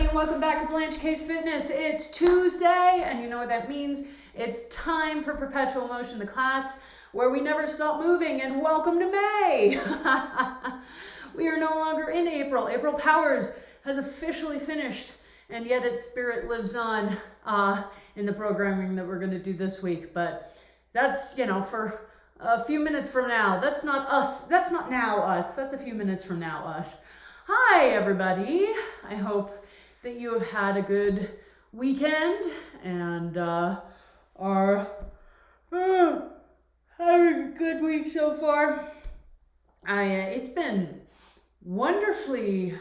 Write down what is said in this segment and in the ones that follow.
everybody, and welcome back to Blanche Case Fitness. It's Tuesday, and you know what that means. It's time for Perpetual Motion, the class where we never stop moving, and welcome to May. We are no longer in April. April Powers has officially finished, and yet its spirit lives on in the programming that we're going to do this week. But that's, for a few minutes from now. That's not us. That's not now us. That's a few minutes from now us. Hi, everybody. I hope that you have had a good weekend and are having a good week so far. It's been wonderfully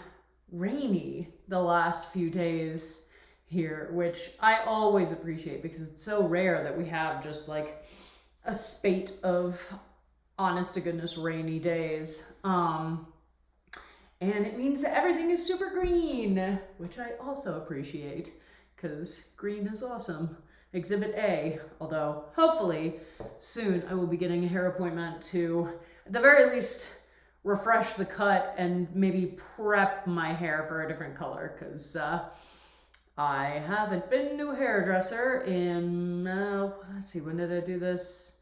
rainy the last few days here, which I always appreciate because it's so rare that we have just like a spate of honest to goodness rainy days. And it means that everything is super green, which I also appreciate because green is awesome. Exhibit A, although hopefully soon I will be getting a hair appointment to, at the very least, refresh the cut and maybe prep my hair for a different color because I haven't been to a hairdresser in, let's see, when did I do this?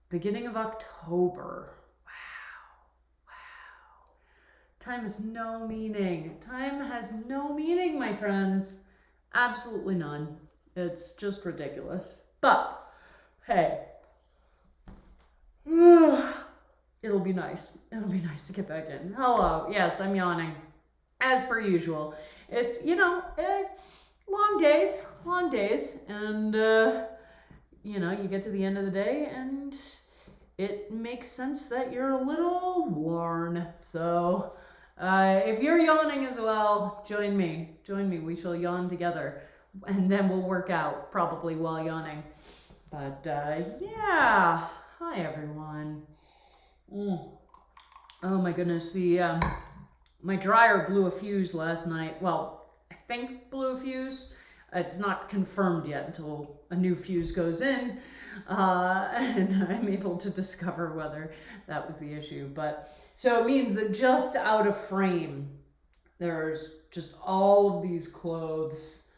Beginning of October. Time has no meaning. Time has no meaning, my friends. Absolutely none. It's just ridiculous. But, hey. It'll be nice. It'll be nice to get back in. Hello. Yes, I'm yawning. As per usual. It's, long days. And, you get to the end of the day and it makes sense that you're a little worn. So, if you're yawning as well, join me. We shall yawn together. And then we'll work out, probably while yawning. But, yeah. Hi, everyone. Oh, my goodness. My dryer blew a fuse last night. Well, I think blew a fuse. It's not confirmed yet until a new fuse goes in. And I'm able to discover whether that was the issue. But so it means that just out of frame, there's just all of these clothes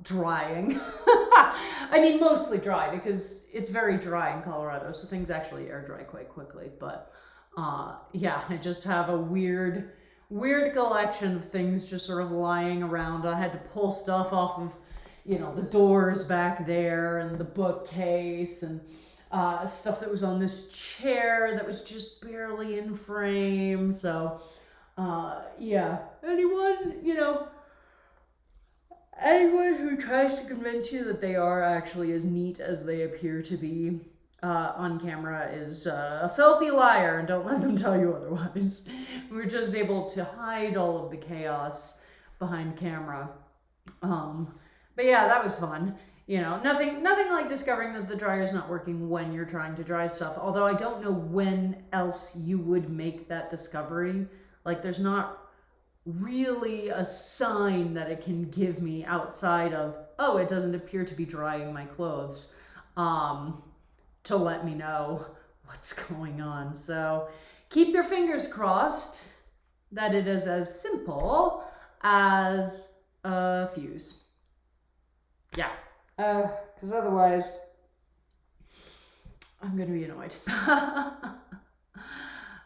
drying. I mean, mostly dry because it's very dry in Colorado, so things actually air dry quite quickly. But yeah, I just have a weird collection of things just sort of lying around. I had to pull stuff off of, the doors back there and the bookcase and stuff that was on this chair that was just barely in frame. So, yeah, anyone who tries to convince you that they are actually as neat as they appear to be on camera is a filthy liar, and don't let them tell you otherwise. We're just able to hide all of the chaos behind camera. But yeah, that was fun. Nothing like discovering that the dryer's not working when you're trying to dry stuff. Although I don't know when else you would make that discovery. Like, there's not really a sign that it can give me outside of, oh, it doesn't appear to be drying my clothes, to let me know what's going on. So keep your fingers crossed that it is as simple as a fuse. Yeah, because otherwise I'm gonna be annoyed.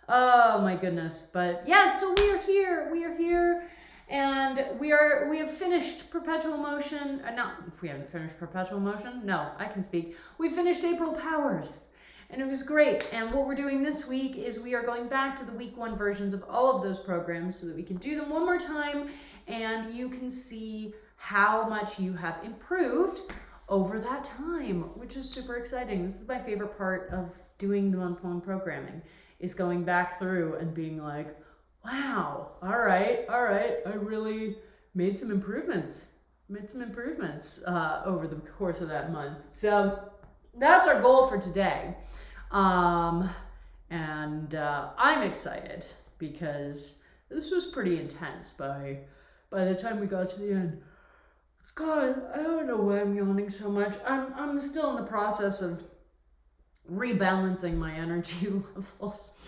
Oh my goodness. But yeah, so we are here and we have finished Perpetual Motion. We haven't finished Perpetual Motion. No, I can speak. We finished April Powers and it was great. And what we're doing this week is we are going back to the week 1 versions of all of those programs so that we can do them one more time and you can see how much you have improved over that time, which is super exciting. This is my favorite part of doing the month-long programming, is going back through and being like, wow, all right, I really made some improvements over the course of that month. So that's our goal for today. And I'm excited because this was pretty intense by the time we got to the end. God, I don't know why I'm yawning so much. I'm still in the process of rebalancing my energy levels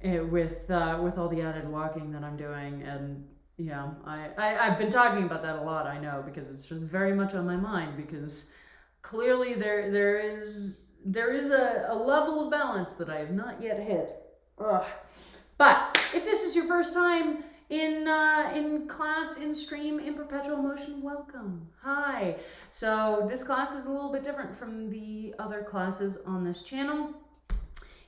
with all the added walking that I'm doing, and Yeah, I've been talking about that a lot, I know, because it's just very much on my mind, because clearly there is a level of balance that I have not yet hit. Ugh. But if this is your first time in class, in stream, in perpetual motion, welcome. Hi. So this class is a little bit different from the other classes on this channel,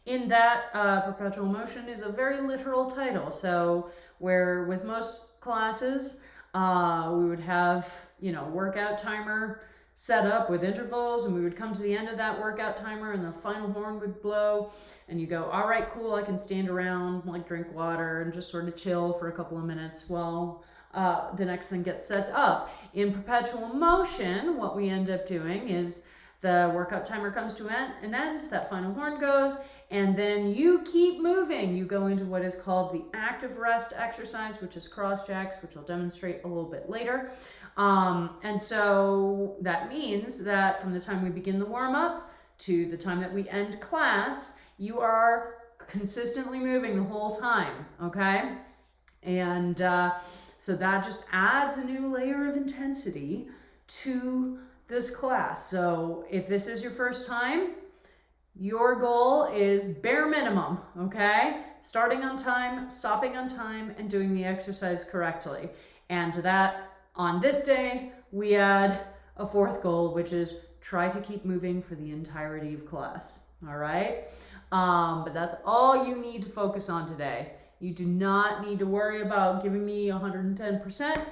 in that perpetual motion is a very literal title. So where with most classes, we would have, workout timer set up with intervals, and we would come to the end of that workout timer and the final horn would blow, and you go, all right, cool, I can stand around, like drink water and just sort of chill for a couple of minutes while the next thing gets set up. In perpetual motion, what we end up doing is the workout timer comes to an end, that final horn goes, and then you keep moving. You go into what is called the active rest exercise, which is cross jacks, which I'll demonstrate a little bit later. And so that means that from the time we begin the warm up to the time that we end class, you are consistently moving the whole time, okay? And so that just adds a new layer of intensity to this class. So if this is your first time, your goal is bare minimum, okay? Starting on time, stopping on time, and doing the exercise correctly. And to that, on this day, we add a fourth goal, which is try to keep moving for the entirety of class, all right? But that's all you need to focus on today. You do not need to worry about giving me 110%,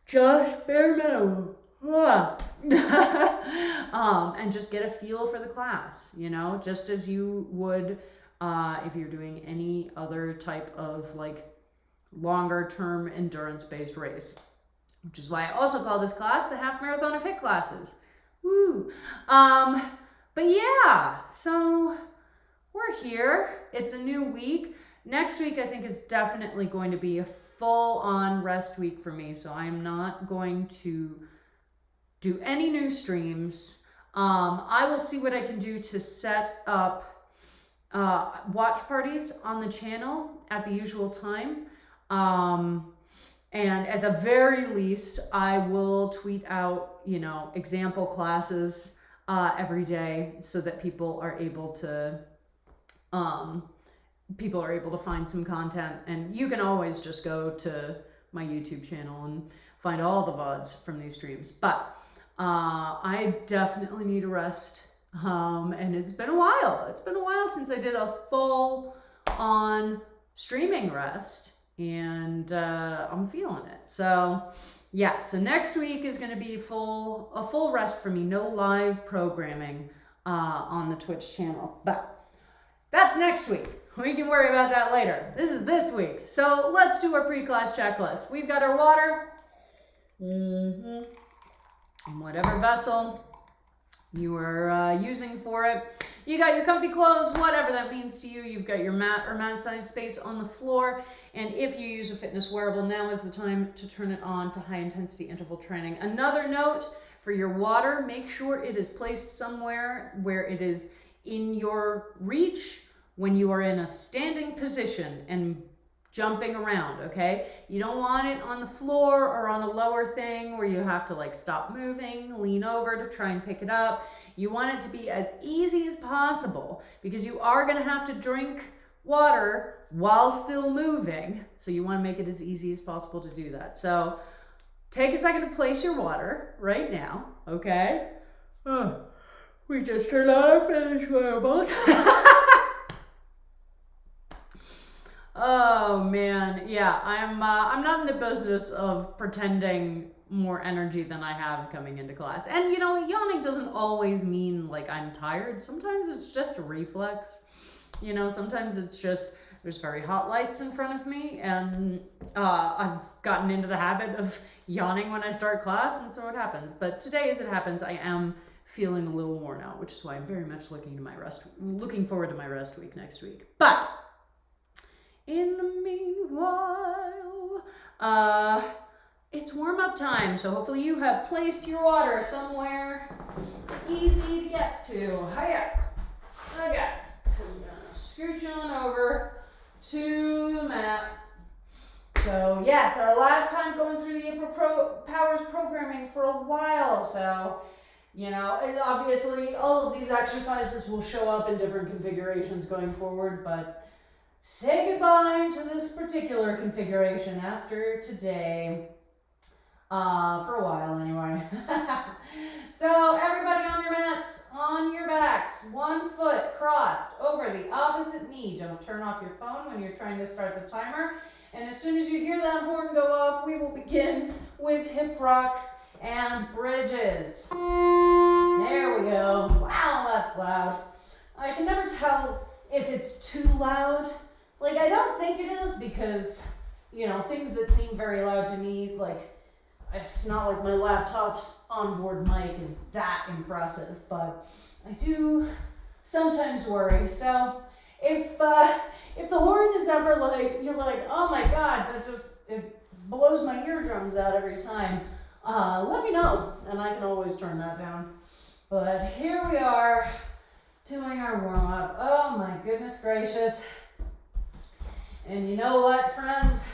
just bare minimum. And just get a feel for the class, just as you would if you're doing any other type of like longer term endurance based race, which is why I also call this class the half marathon of HIIT classes. Woo. But yeah, so we're here. It's a new week. Next week I think is definitely going to be a full on rest week for me, so I'm not going to do any new streams. I will see what I can do to set up watch parties on the channel at the usual time. And at the very least, I will tweet out, example classes every day so that people are able to find some content. And you can always just go to my YouTube channel and find all the VODs from these streams. But I definitely need a rest. And it's been a while. It's been a while since I did a full on streaming rest, and I'm feeling it. So yeah, so next week is going to be a full rest for me. No live programming on the Twitch channel, but that's next week. We can worry about that later. This is this week. So let's do our pre-class checklist. We've got our water. In whatever vessel you are using for it. You got your comfy clothes, whatever that means to you. You've got your mat or mat-sized space on the floor. And if you use a fitness wearable, now is the time to turn it on to high-intensity interval training. Another note for your water, make sure it is placed somewhere where it is in your reach when you are in a standing position and jumping around, okay? You don't want it on the floor or on a lower thing where you have to like stop moving, lean over to try and pick it up. You want it to be as easy as possible because you are gonna have to drink water while still moving. So you wanna make it as easy as possible to do that. So take a second to place your water right now, okay? We just turned on our fitness wearables. Oh man, yeah, I'm not in the business of pretending more energy than I have coming into class. And yawning doesn't always mean like I'm tired. Sometimes it's just a reflex. Sometimes it's just there's very hot lights in front of me, and I've gotten into the habit of yawning when I start class, and so it happens. But today, as it happens, I am feeling a little worn out, which is why I'm very much looking forward to my rest week next week. But in the meanwhile, it's warm-up time, so hopefully you have placed your water somewhere easy to get to. Hiya! Okay. I'm gonna scooch on over to the mat. So yes, our last time going through the April Powers programming for a while. So, you know, and obviously all of these exercises will show up in different configurations going forward, but say goodbye to this particular configuration after today. For a while anyway. So everybody on your mats, on your backs, 1 foot crossed over the opposite knee. Don't turn off your phone when you're trying to start the timer. And as soon as you hear that horn go off, we will begin with hip rocks and bridges. There we go. Wow, that's loud. I can never tell if it's too loud. Like, I don't think it is because, you know, things that seem very loud to me, like, it's not like my laptop's onboard mic is that impressive, but I do sometimes worry. So if the horn is ever like, you're like, oh my God, it blows my eardrums out every time, let me know, and I can always turn that down. But here we are doing our warm up. Oh my goodness gracious. And you know what, friends?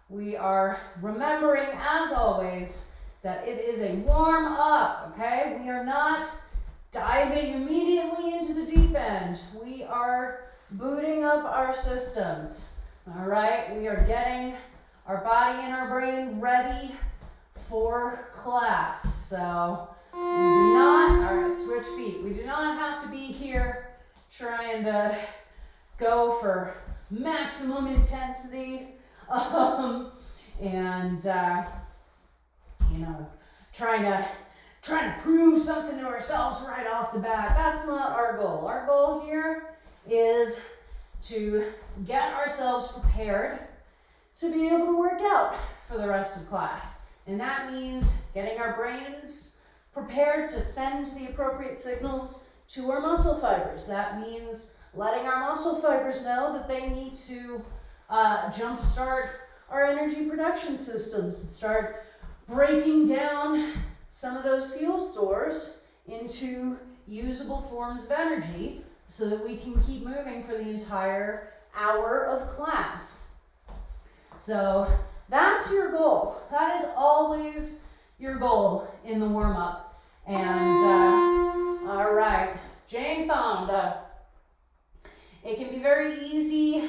We are remembering, as always, that it is a warm up, okay? We are not diving immediately into the deep end. We are booting up our systems, all right? We are getting our body and our brain ready for class. So we do not, all right, switch feet. We do not have to be here trying to go for maximum intensity. You know, trying to prove something to ourselves right off the bat. That's not our goal. Our goal here is to get ourselves prepared to be able to work out for the rest of class. And that means getting our brains prepared to send the appropriate signals to our muscle fibers. That means letting our muscle fibers know that they need to jumpstart our energy production systems and start breaking down some of those fuel stores into usable forms of energy so that we can keep moving for the entire hour of class. So that's your goal. That is always your goal in the warm-up. And all right, Jane Fonda. It can be very easy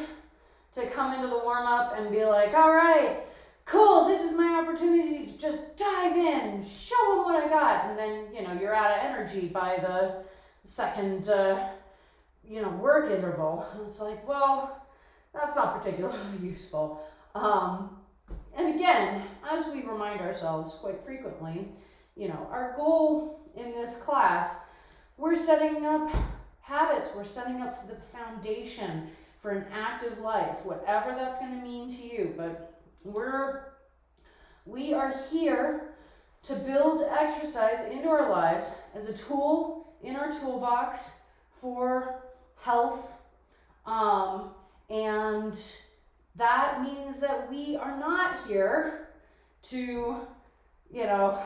to come into the warm-up and be like, all right, cool, this is my opportunity to just dive in, show them what I got. And then, you know, you're out of energy by the second, work interval. And it's like, well, that's not particularly useful. And again, as we remind ourselves quite frequently, you know, our goal in this class, we're setting up habits, we're setting up the foundation for an active life, whatever that's going to mean to you. But we are here to build exercise into our lives as a tool in our toolbox for health. And that means that we are not here to, you know,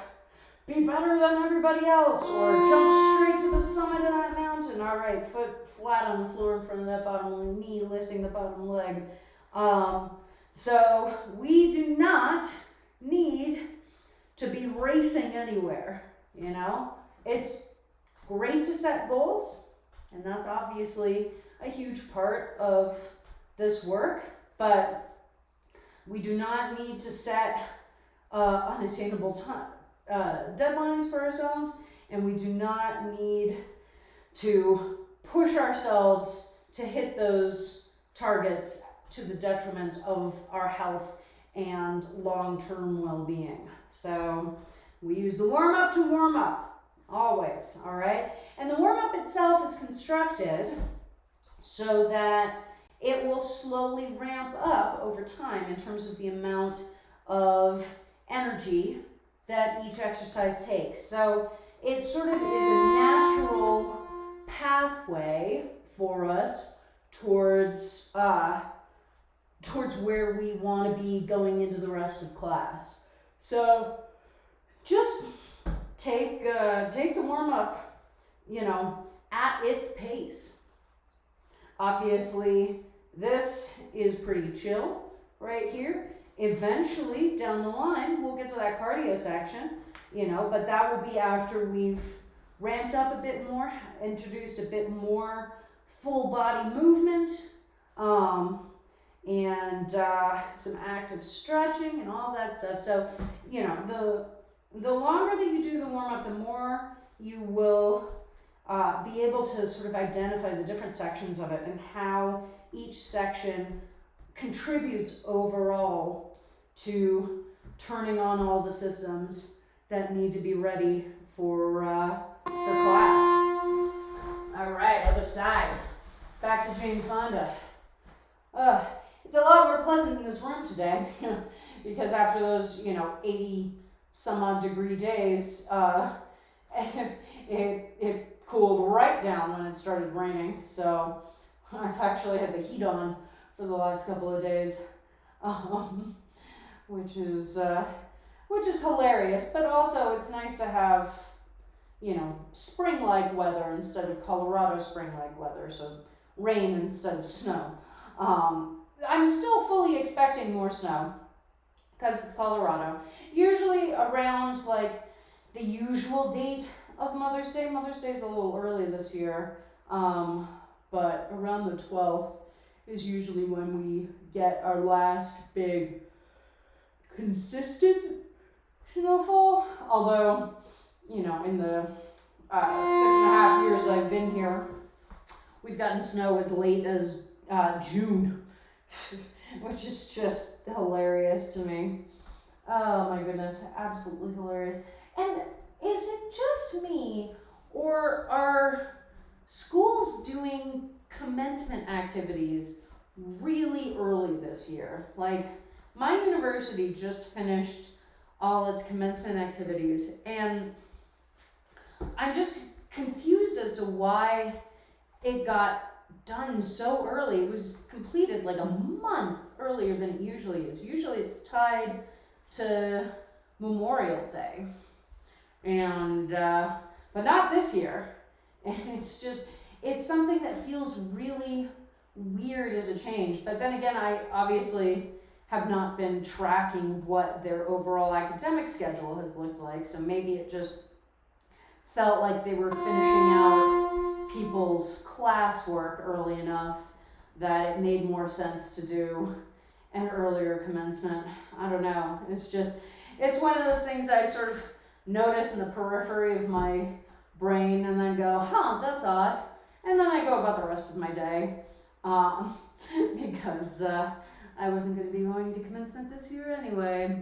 be better than everybody else or jump straight to the summit of that mountain. All right, foot flat on the floor in front of that bottom knee, lifting the bottom leg. So we do not need to be racing anywhere, you know. It's great to set goals, and that's obviously a huge part of this work, but we do not need to set unattainable deadlines for ourselves, and we do not need to push ourselves to hit those targets to the detriment of our health and long-term well-being. So we use the warm-up to warm up, always, all right? And the warm-up itself is constructed so that it will slowly ramp up over time in terms of the amount of energy that each exercise takes. So it sort of is a natural pathway for us towards where we want to be going into the rest of class. So just take the warm-up, you know, at its pace. Obviously, this is pretty chill right here. eventually down the line, we'll get to that cardio section, you know, but that will be after we've ramped up a bit more, introduced a bit more full body movement, and some active stretching and all that stuff. So, you know, the longer that you do the warm up, the more you will be able to sort of identify the different sections of it and how each section contributes overall to turning on all the systems that need to be ready for class. All right, other side. Back to Jane Fonda. It's a lot more pleasant in this room today because after those, 80 some odd degree days, it cooled right down when it started raining. So I've actually had the heat on for the last couple of days, which is hilarious. But also it's nice to have, spring-like weather instead of Colorado spring-like weather. So rain instead of snow. I'm still fully expecting more snow because it's Colorado. Usually around like the usual date of Mother's Day. Mother's Day is a little early this year, but around the 12th is usually when we get our last big consistent snowfall. Although, in the 6.5 years I've been here, we've gotten snow as late as June, which is just hilarious to me. Oh my goodness, absolutely hilarious. And is it just me, or are schools doing commencement activities really early this year? Like, my university just finished all its commencement activities, and I'm just confused as to why it got done so early. It was completed like a month earlier than it usually is. Usually it's tied to Memorial Day, and but not this year. And it's something that feels really weird as a change. But then again, I obviously have not been tracking what their overall academic schedule has looked like, so maybe it just felt like they were finishing out people's classwork early enough that it made more sense to do an earlier commencement. I don't know. It's one of those things I sort of notice in the periphery of my brain and then go, that's odd. And then I go about the rest of my day because I wasn't going to be going to commencement this year anyway.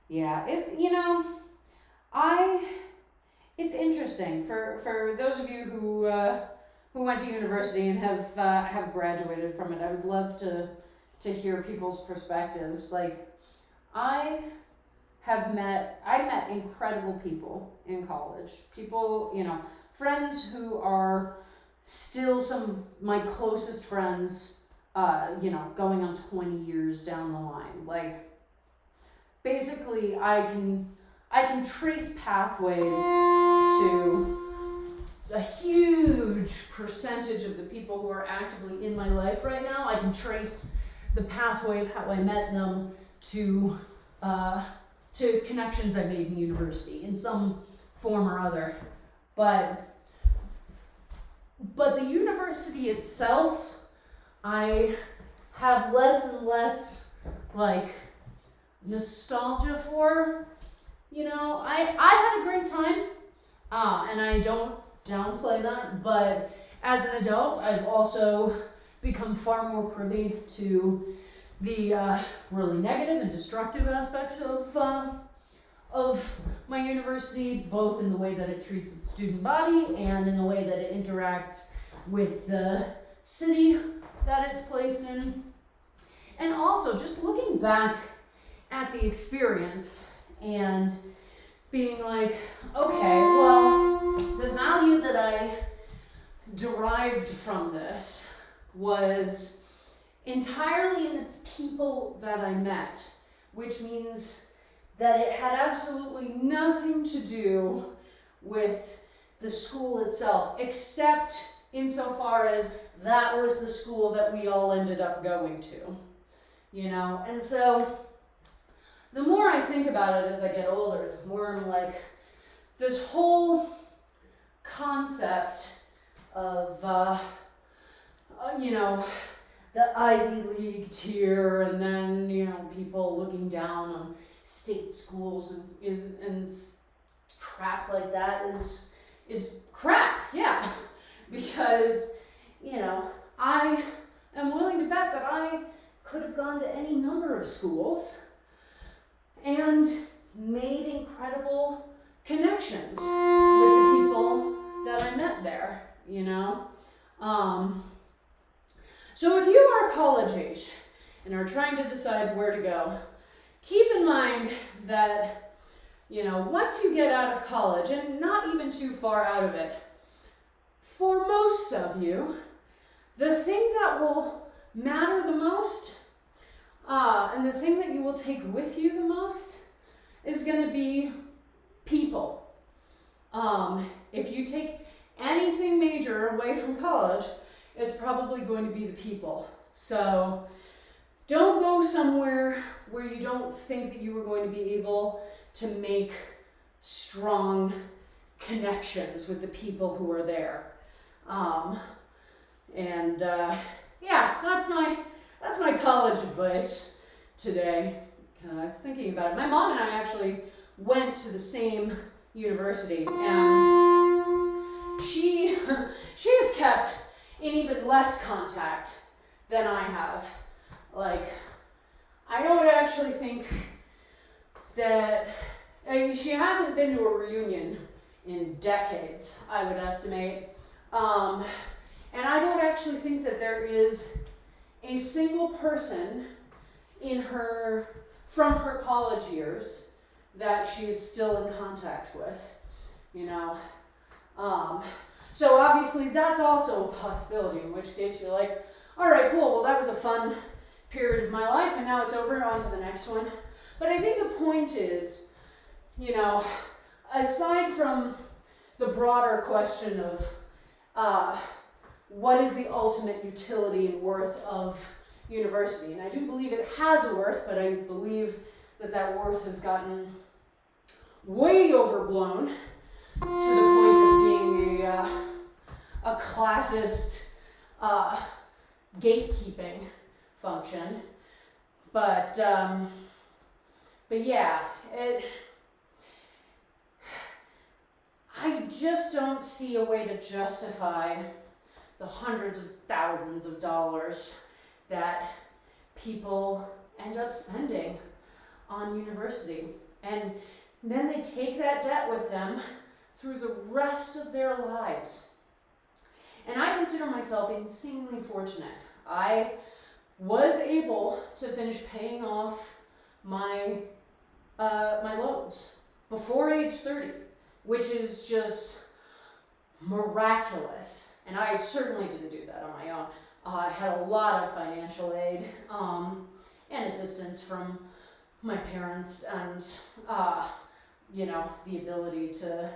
Yeah, it's interesting for those of you who went to university and have graduated from it. I would love to hear people's perspectives. Like, I met incredible people in college. People, friends who are still some of my closest friends, going on 20 years down the line. Like, basically I can trace pathways to a huge percentage of the people who are actively in my life right now. I can trace the pathway of how I met them to connections I made in university in some form or other. But the university itself, I have less and less like nostalgia for. I had a great time, and I don't downplay that, but as an adult, I've also become far more privy to the really negative and destructive aspects of my university, both in the way that it treats its student body and in the way that it interacts with the city that it's placed in. And also just looking back at the experience and being like, okay, well, the value that I derived from this was entirely in the people that I met, which means that it had absolutely nothing to do with the school itself, except insofar as that was the school that we all ended up going to. you know? And so the more I think about it as I get older, the more I'm like, this whole concept of, you know, the Ivy League tier, and then, you know, people looking down on state schools and crap like that is crap, yeah. Because, you know, I am willing to bet that I could have gone to any number of schools and made incredible connections with the people that I met there, you know? So if you are college age and are trying to decide where to go, keep in mind that, you know, once you get out of college, and not even too far out of it, for most of you, the thing that will matter the most, and the thing that you will take with you the most, is going to be people. If you take anything major away from college, it's probably going to be the people. So don't go somewhere where you don't think that you are going to be able to make strong connections with the people who are there. Yeah, that's my college advice today. I was thinking about it. My mom and I actually went to the same university, and she has kept in even less contact than I have. Like, I don't actually think that, I mean, she hasn't been to a reunion in decades, I would estimate. And I don't actually think that there is a single person from her college years that she's still in contact with, you know. So obviously that's also a possibility, in which case you're like, all right, cool, well that was a fun period of my life and now it's over, on to the next one. But I think the point is, you know, aside from the broader question of what is the ultimate utility and worth of university, and I do believe it has a worth, but I believe that worth has gotten way overblown to the point of being a classist gatekeeping function. But yeah, I just don't see a way to justify the hundreds of thousands of dollars that people end up spending on university. And then they take that debt with them through the rest of their lives. And I consider myself insanely fortunate. I was able to finish paying off my loans before age 30, which is just miraculous. And I certainly didn't do that on my own. I had a lot of financial aid and assistance from my parents, and you know, the ability to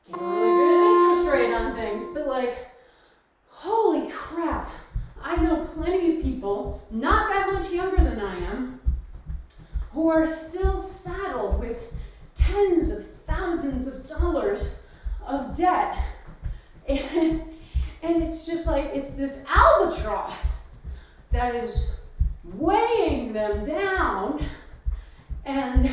get a really good interest rate on things. But like, holy crap, I know plenty of people, not that much younger than I am, who are still saddled with tens of thousands of dollars of debt. And it's just like, it's this albatross that is weighing them down, and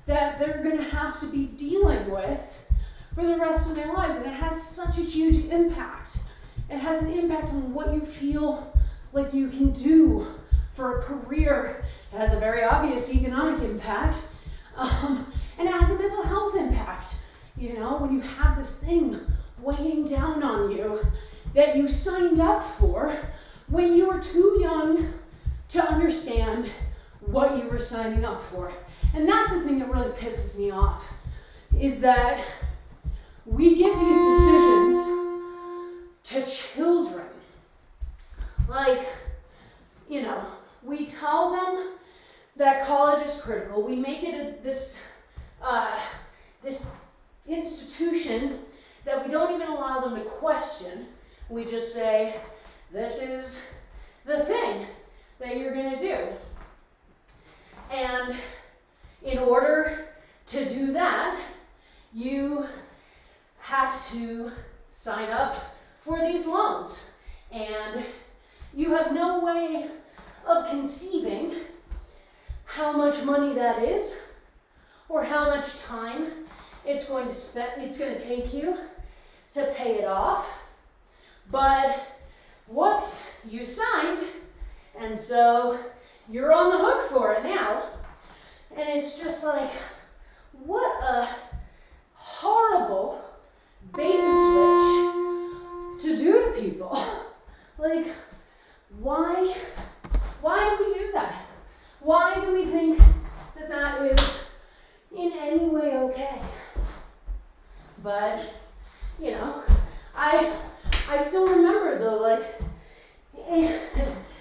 that they're going to have to be dealing with for the rest of their lives. And it has such a huge impact. It has an impact on what you feel like you can do for a career. It has a very obvious economic impact. And it has a mental health impact. You know, when you have this thing weighing down on you that you signed up for when you were too young to understand what you were signing up for. And that's the thing that really pisses me off, is that we give these decisions to children. Like, you know, we tell them that college is critical. We make it this institution that we don't even allow them to question. We just say, this is the thing that you're going to do. And in order to do that, you have to sign up for these loans. And you have no way of conceiving how much money that is or how much time it's going to take you to pay it off. But whoops, you signed, and so you're on the hook for it now. And it's just like, what a horrible bait and switch to do to people. Like, why do we do that? Why do we think that that is in any way okay? But, you know, I still remember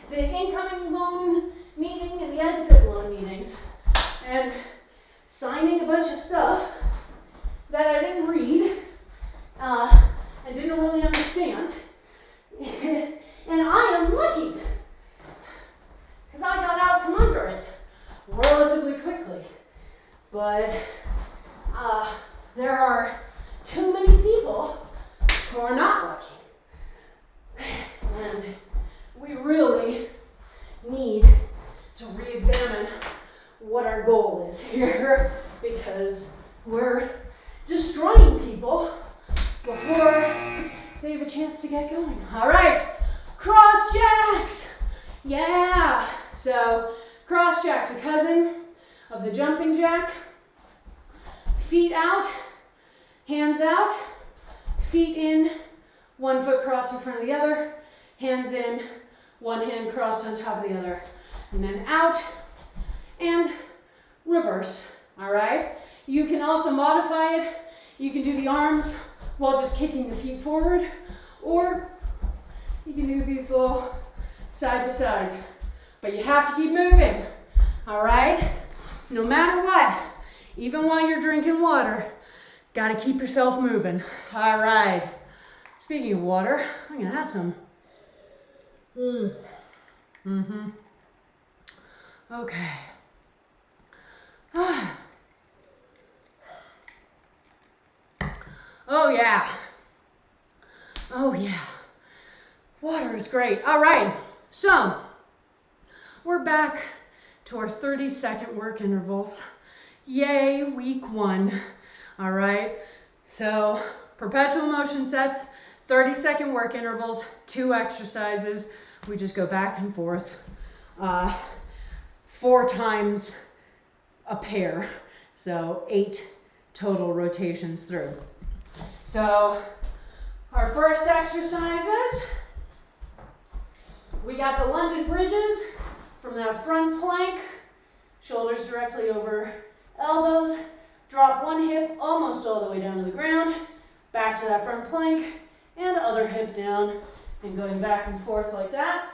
the incoming loan meeting and the exit loan meetings, and signing a bunch of stuff that I didn't read and didn't really understand. And I am lucky, because I got out from under it relatively quickly. But there are too many people who are not lucky. And we really need to re-examine what our goal is here, because we're destroying people before they have a chance to get going. All right, cross jacks. Yeah. So cross jack's a cousin of the jumping jack. Feet out, hands out, feet in, 1 foot crossed in front of the other, hands in, one hand crossed on top of the other, and then out and reverse. All right. You can also modify it. You can do the arms while just kicking the feet forward, or you can do these little side to sides, but you have to keep moving. All right. No matter what, even while you're drinking water, got to keep yourself moving. All right. Speaking of water, I'm gonna have some. Okay. Oh yeah. Oh yeah. Water is great. All right. So we're back to our 30-second work intervals. Yay, week 1. All right. So perpetual motion sets, 30-second work intervals, 2 exercises. We just go back and forth 4 times a pair. So 8 total rotations through. So our first exercises, we got the lunge and bridges from that front plank, shoulders directly over elbows, drop one hip almost all the way down to the ground, back to that front plank, and other hip down, and going back and forth like that.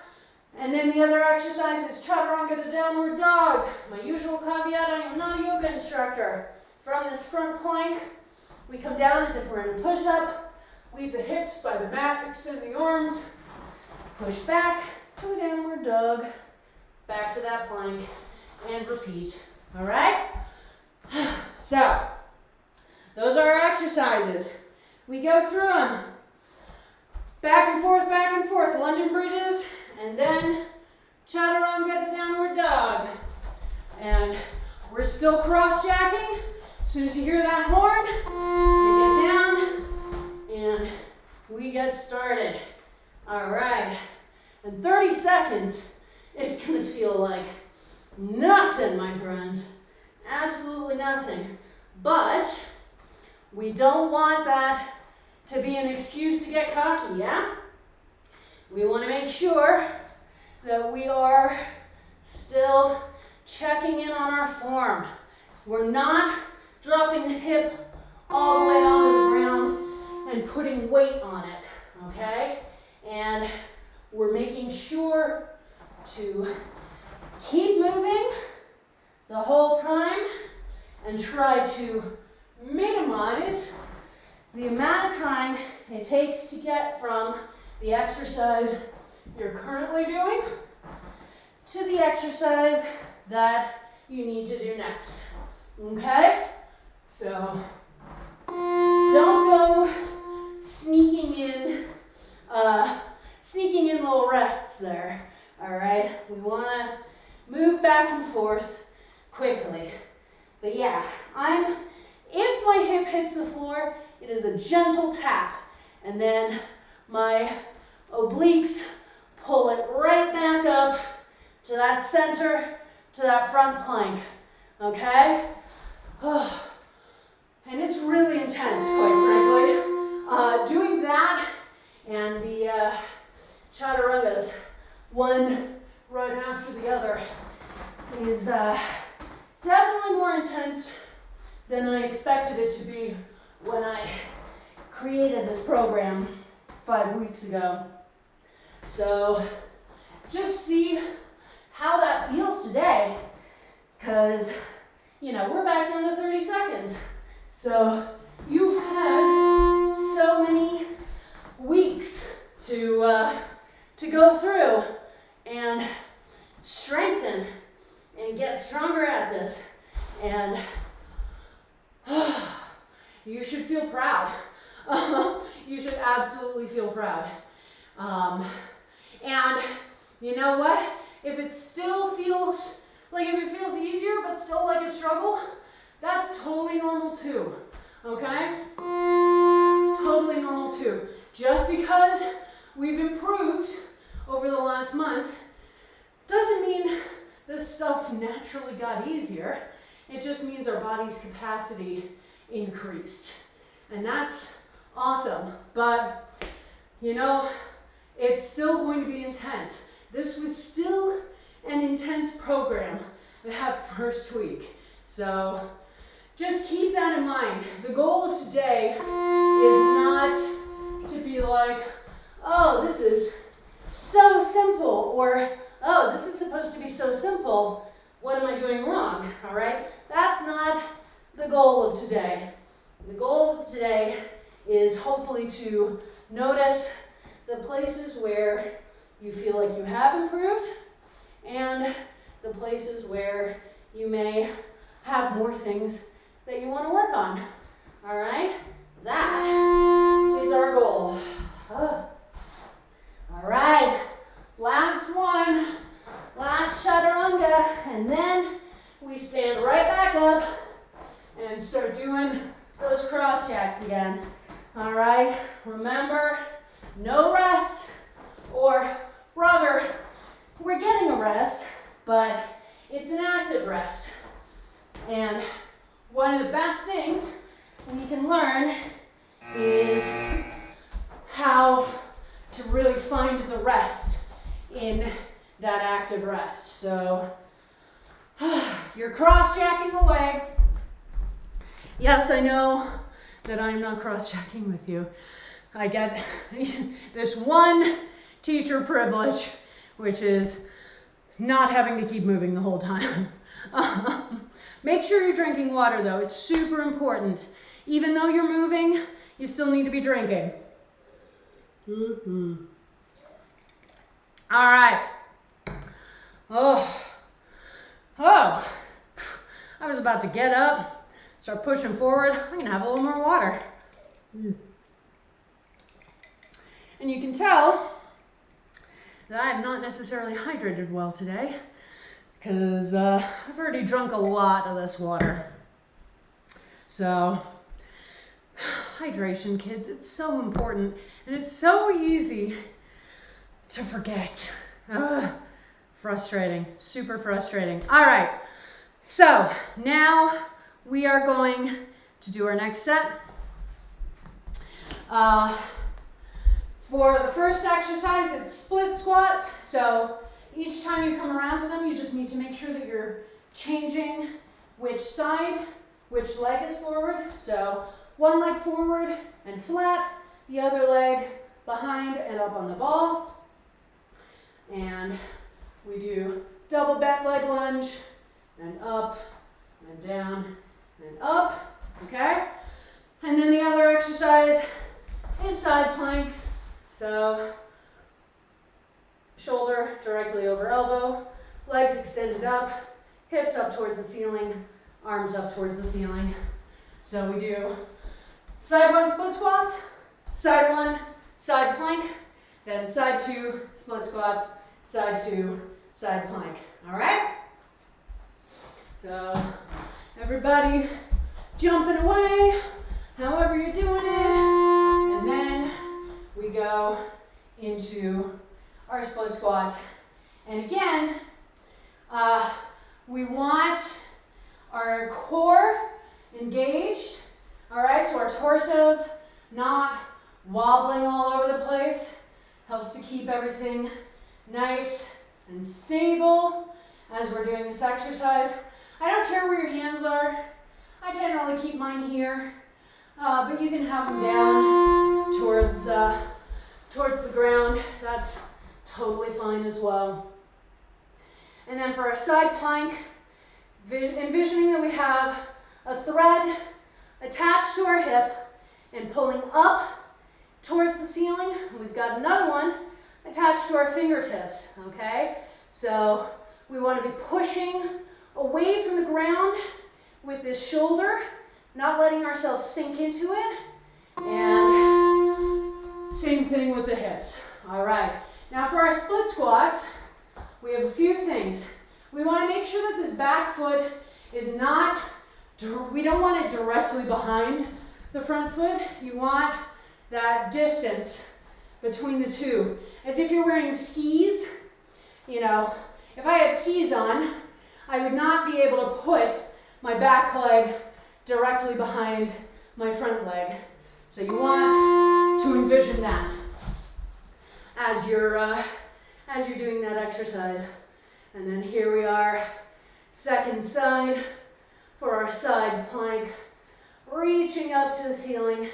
And then the other exercise is chaturanga to downward dog. My usual caveat, I am not a yoga instructor. From this front plank, we come down as if we're in a push-up, leave the hips by the mat, extend the arms, push back to a downward dog, back to that plank, and repeat. All right? So, those are our exercises. We go through them. Back and forth, lunge and bridges, and then chaturanga to downward dog. And we're still cross-jacking. As soon as you hear that horn, we get down and we get started. All right. And 30 seconds is going to feel like nothing, my friends. Absolutely nothing. But we don't want that to be an excuse to get cocky, yeah? We want to make sure that we are still checking in on our form. We're not dropping the hip all the way onto the ground and putting weight on it, okay? And we're making sure to keep moving the whole time and try to minimize the amount of time it takes to get from the exercise you're currently doing to the exercise that you need to do next. Okay? So don't go sneaking in little rests there. All right? We want to move back and forth quickly. But yeah, if my hip hits the floor, it is a gentle tap. And then my obliques pull it right back up to that center, to that front plank. Okay? And it's really intense, quite frankly. Doing that and the chaturangas, one right after the other, is definitely more intense than I expected it to be when I created this program 5 weeks ago. So just see how that feels today, because, you know, we're back down to 30 seconds. So you've had so many weeks to go through and strengthen and get stronger at this. And you should feel proud. You should absolutely feel proud. And you know what? If it still feels like, if it feels easier but still like a struggle, that's totally normal too. Okay? Totally normal too. Just because we've improved over the last month doesn't mean this stuff naturally got easier. It just means our body's capacity increased. And that's awesome. But, you know, it's still going to be intense. This was still an intense program that first week. So just keep that in mind. The goal of today is not to be like, oh, this is so simple, or, oh, this is supposed to be so simple. What am I doing wrong? All right? That's not the goal of today. The goal of today is hopefully to notice the places where you feel like you have improved and the places where you may have more things that you want to work on. All right? That is our goal. All right. Last one. Last chaturanga. And then we stand right back up and start doing those cross jacks again. All right? Remember, no rest, or rather, we're getting a rest, but it's an active rest. And one of the best things we can learn is how to really find the rest in that active rest. So you're cross-jacking away. Yes, I know that I'm not cross-jacking with you. I get this one teacher privilege, which is not having to keep moving the whole time. Make sure you're drinking water, though. It's super important. Even though you're moving, you still need to be drinking. All right. Oh, I was about to get up, start pushing forward. I'm gonna have a little more water. And you can tell that I'm not necessarily hydrated well today, because I've already drunk a lot of this water. So, hydration, kids, it's so important, and it's so easy to forget. Frustrating, super frustrating. All right, so now we are going to do our next set. For the first exercise, it's split squats. So each time you come around to them, you just need to make sure that you're changing which side, which leg is forward. So one leg forward and flat, the other leg behind and up on the ball. And we do double bent leg lunge, and up, and down, and up, okay? And then the other exercise is side planks. So shoulder directly over elbow, legs extended up, hips up towards the ceiling, arms up towards the ceiling. So we do side 1 split squats, side 1 side plank, then side 2 split squats, side 2 side plank. All right? So everybody jumping away, however you're doing it, and then we go into our split squats. And again, we want our core engaged, all right? So our torso's not wobbling all over the place. Helps to keep everything nice and stable as we're doing this exercise. I don't care where your hands are. I generally keep mine here, but you can have them down towards the ground. That's totally fine as well. And then for our side plank, envisioning that we have a thread attached to our hip and pulling up towards the ceiling. We've got another one attached to our fingertips, okay? So we want to be pushing away from the ground with this shoulder, not letting ourselves sink into it. And same thing with the hips. All right. Now for our split squats, we have a few things. We want to make sure that this back foot is not, we don't want it directly behind the front foot. You want that distance between the two. As if you're wearing skis. You know, if I had skis on, I would not be able to put my back leg directly behind my front leg. So you want to envision that as you're doing that exercise. And then here we are, second side for our side plank, reaching up to the ceiling.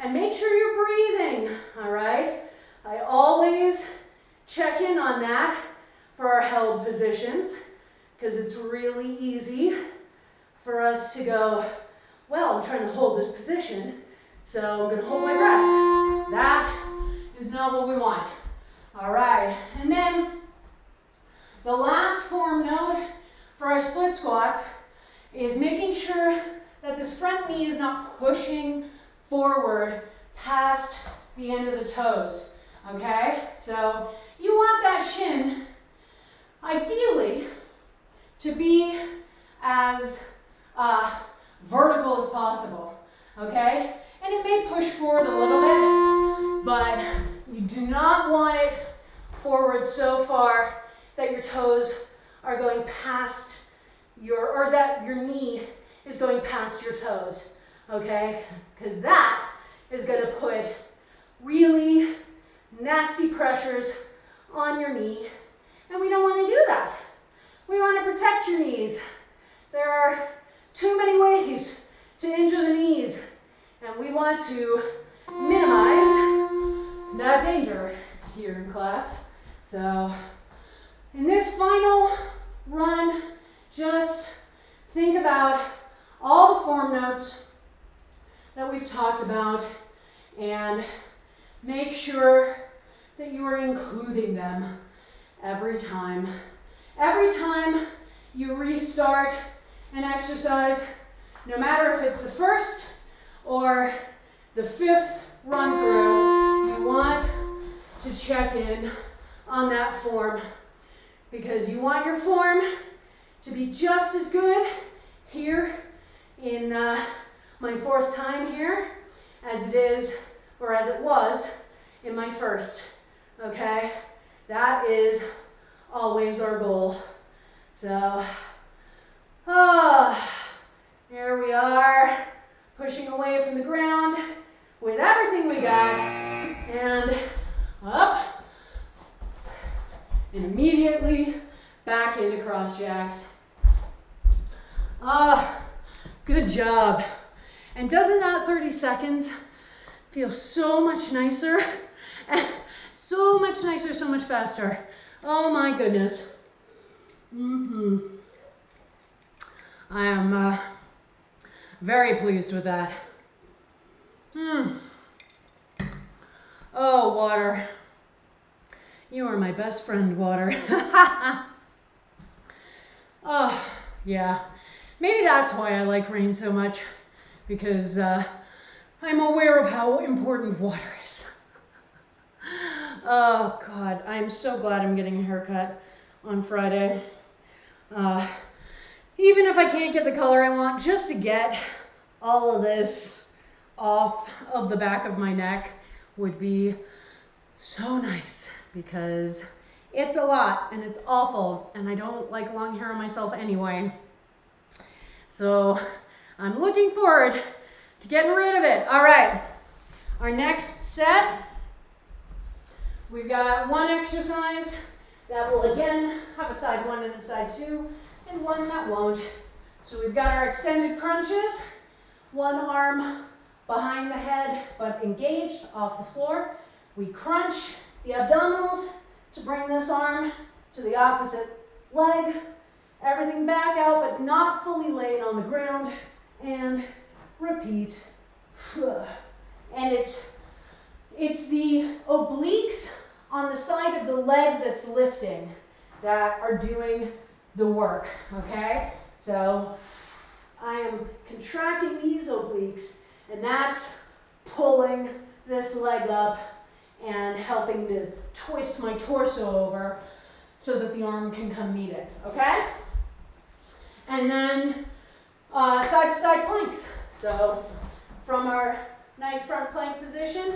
And make sure you're breathing, all right? I always check in on that for our held positions, because it's really easy for us to go, well, I'm trying to hold this position, so I'm gonna hold my breath. That is not what we want. All right, and then the last form note for our split squats is making sure that this front knee is not pushing forward past the end of the toes, okay? So you want that shin, ideally, to be as vertical as possible, okay? And it may push forward a little bit, but you do not want it forward so far that your toes are going past or that your knee is going past your toes, okay? Because that is going to put really nasty pressures on your knee, and we don't want to do that. We want to protect your knees. There are too many ways to injure the knees, and we want to minimize that danger here in class. So in this final run, just think about all the form notes that we've talked about and make sure that you are including them every time. Every time you restart an exercise, no matter if it's the first or the fifth run through, you want to check in on that form, because you want your form to be just as good here in my fourth time here as it is, or as it was in my first, okay? That is always our goal. So, here we are, pushing away from the ground with everything we got, and up, and immediately back into cross jacks. Good job. And doesn't that 30 seconds feel so much nicer? So much nicer, so much faster. Oh my goodness. I am very pleased with that. Oh, water. You are my best friend, water. Oh, Yeah, maybe that's why I like rain so much, because I'm aware of how important water is. Oh God, I'm so glad I'm getting a haircut on Friday. Even if I can't get the color I want, just to get all of this off of the back of my neck would be so nice, because it's a lot and it's awful and I don't like long hair on myself anyway. So I'm looking forward to getting rid of it. All right, our next set, we've got one exercise that will again have a side 1 and a side 2 and one that won't. So we've got our extended crunches, one arm behind the head but engaged off the floor. We crunch the abdominals to bring this arm to the opposite leg. Everything back out but not fully laying on the ground, and repeat. And it's the obliques on the side of the leg that's lifting that are doing the work, okay? So I am contracting these obliques, and that's pulling this leg up and helping to twist my torso over so that the arm can come meet it, okay? And then side-to-side planks. So from our nice front plank position,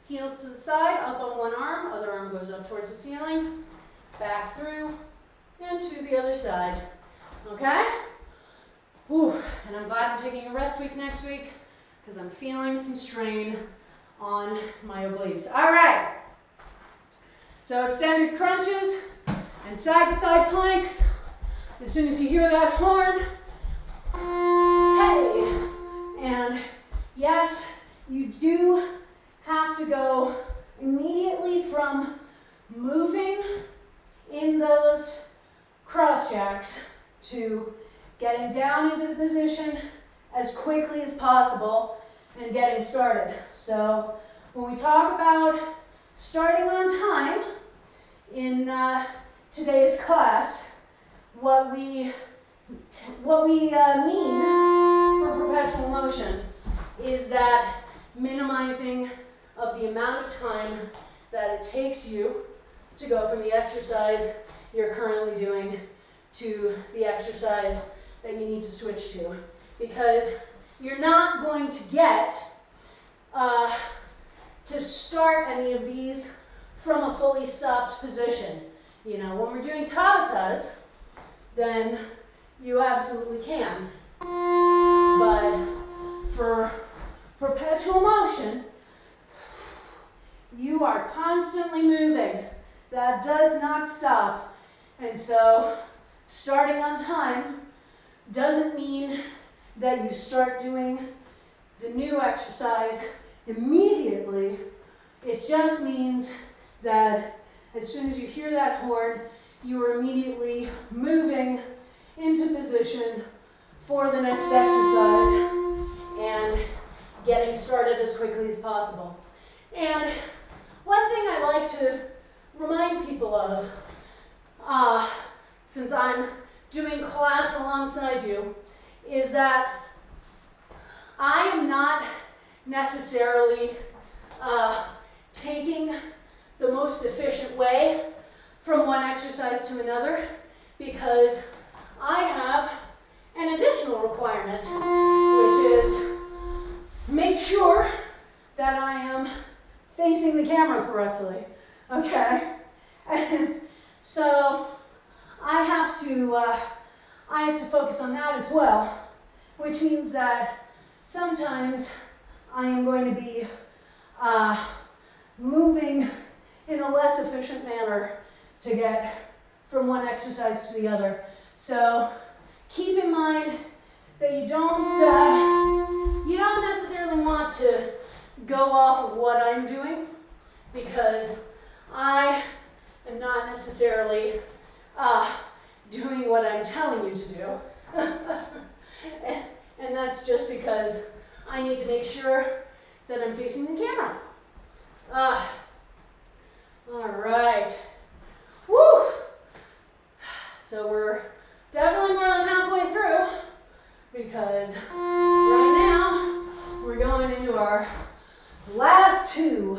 heels to the side, up on one arm, other arm goes up towards the ceiling, back through, and to the other side, okay? Whew. And I'm glad I'm taking a rest week next week, because I'm feeling some strain on my obliques. All right, so extended crunches and side-to-side planks. As soon as you hear that horn, hey, and yes, you do have to go immediately from moving in those cross jacks to getting down into the position as quickly as possible and getting started. So when we talk about starting on time in today's class, what we mean for perpetual motion is that minimizing of the amount of time that it takes you to go from the exercise you're currently doing to the exercise that you need to switch to. Because you're not going to get to start any of these from a fully stopped position. You know, when we're doing tabatas, then you absolutely can. But for perpetual motion, you are constantly moving. That does not stop. And so starting on time doesn't mean that you start doing the new exercise immediately. It just means that as soon as you hear that horn, you are immediately moving into position for the next exercise and getting started as quickly as possible. And one thing I like to remind people of, since I'm doing class alongside you, is that I am not necessarily taking the most efficient way from one exercise to another, because I have an additional requirement, which is make sure that I am facing the camera correctly, okay? And so I have to focus on that as well, which means that sometimes I am going to be moving in a less efficient manner to get from one exercise to the other. So keep in mind that you don't necessarily want to go off of what I'm doing, because I am not necessarily doing what I'm telling you to do. And that's just because I need to make sure that I'm facing the camera. All right. Woo! So we're definitely more than halfway through, because right now we're going into our last two.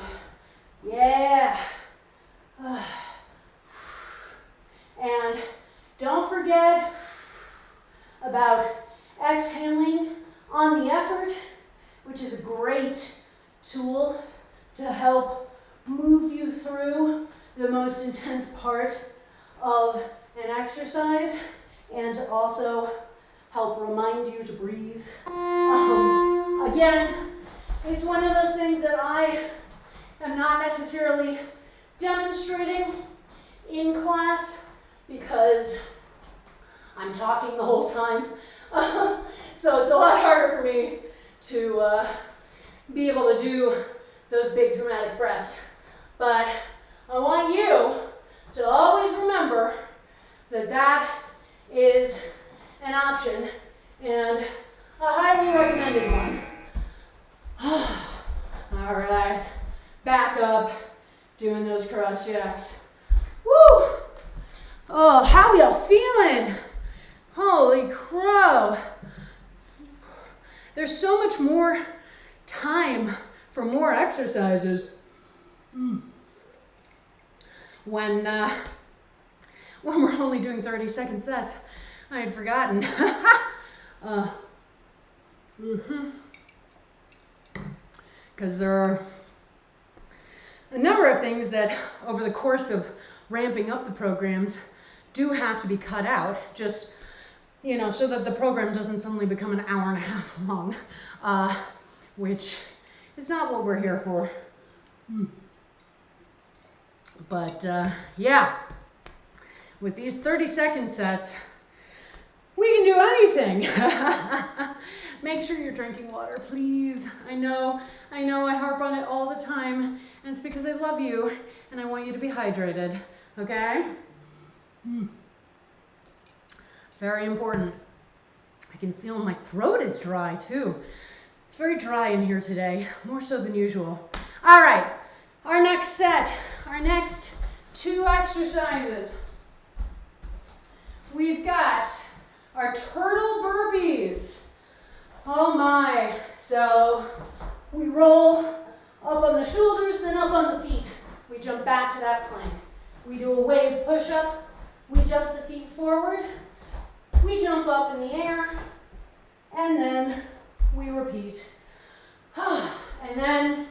Yeah. And don't forget about exhaling on the effort, which is a great tool to help move you through the most intense part of an exercise and to also help remind you to breathe. Again, it's one of those things that I am not necessarily demonstrating in class because I'm talking the whole time. So it's a lot harder for me to be able to do those big dramatic breaths. But I want you to always remember that that is an option and a highly recommended one. All right, back up, doing those cross jacks. Woo! Oh, how y'all feeling? Holy crow. There's so much more time for more exercises. When we're only doing 30-second sets, I had forgotten. Because there are a number of things that over the course of ramping up the programs do have to be cut out, just, you know, so that the program doesn't suddenly become an hour and a half long, which is not what we're here for. But yeah, with these 30-second sets, we can do anything. Make sure you're drinking water, please. I know, I harp on it all the time, and it's because I love you, and I want you to be hydrated, okay? Very important. I can feel my throat is dry, too. It's very dry in here today, more so than usual. All right, our next set, our next two exercises. We've got our turtle burpees. Oh my. So we roll up on the shoulders, then up on the feet. We jump back to that plank. We do a wave push-up. We jump the feet forward. We jump up in the air. And then we repeat. And then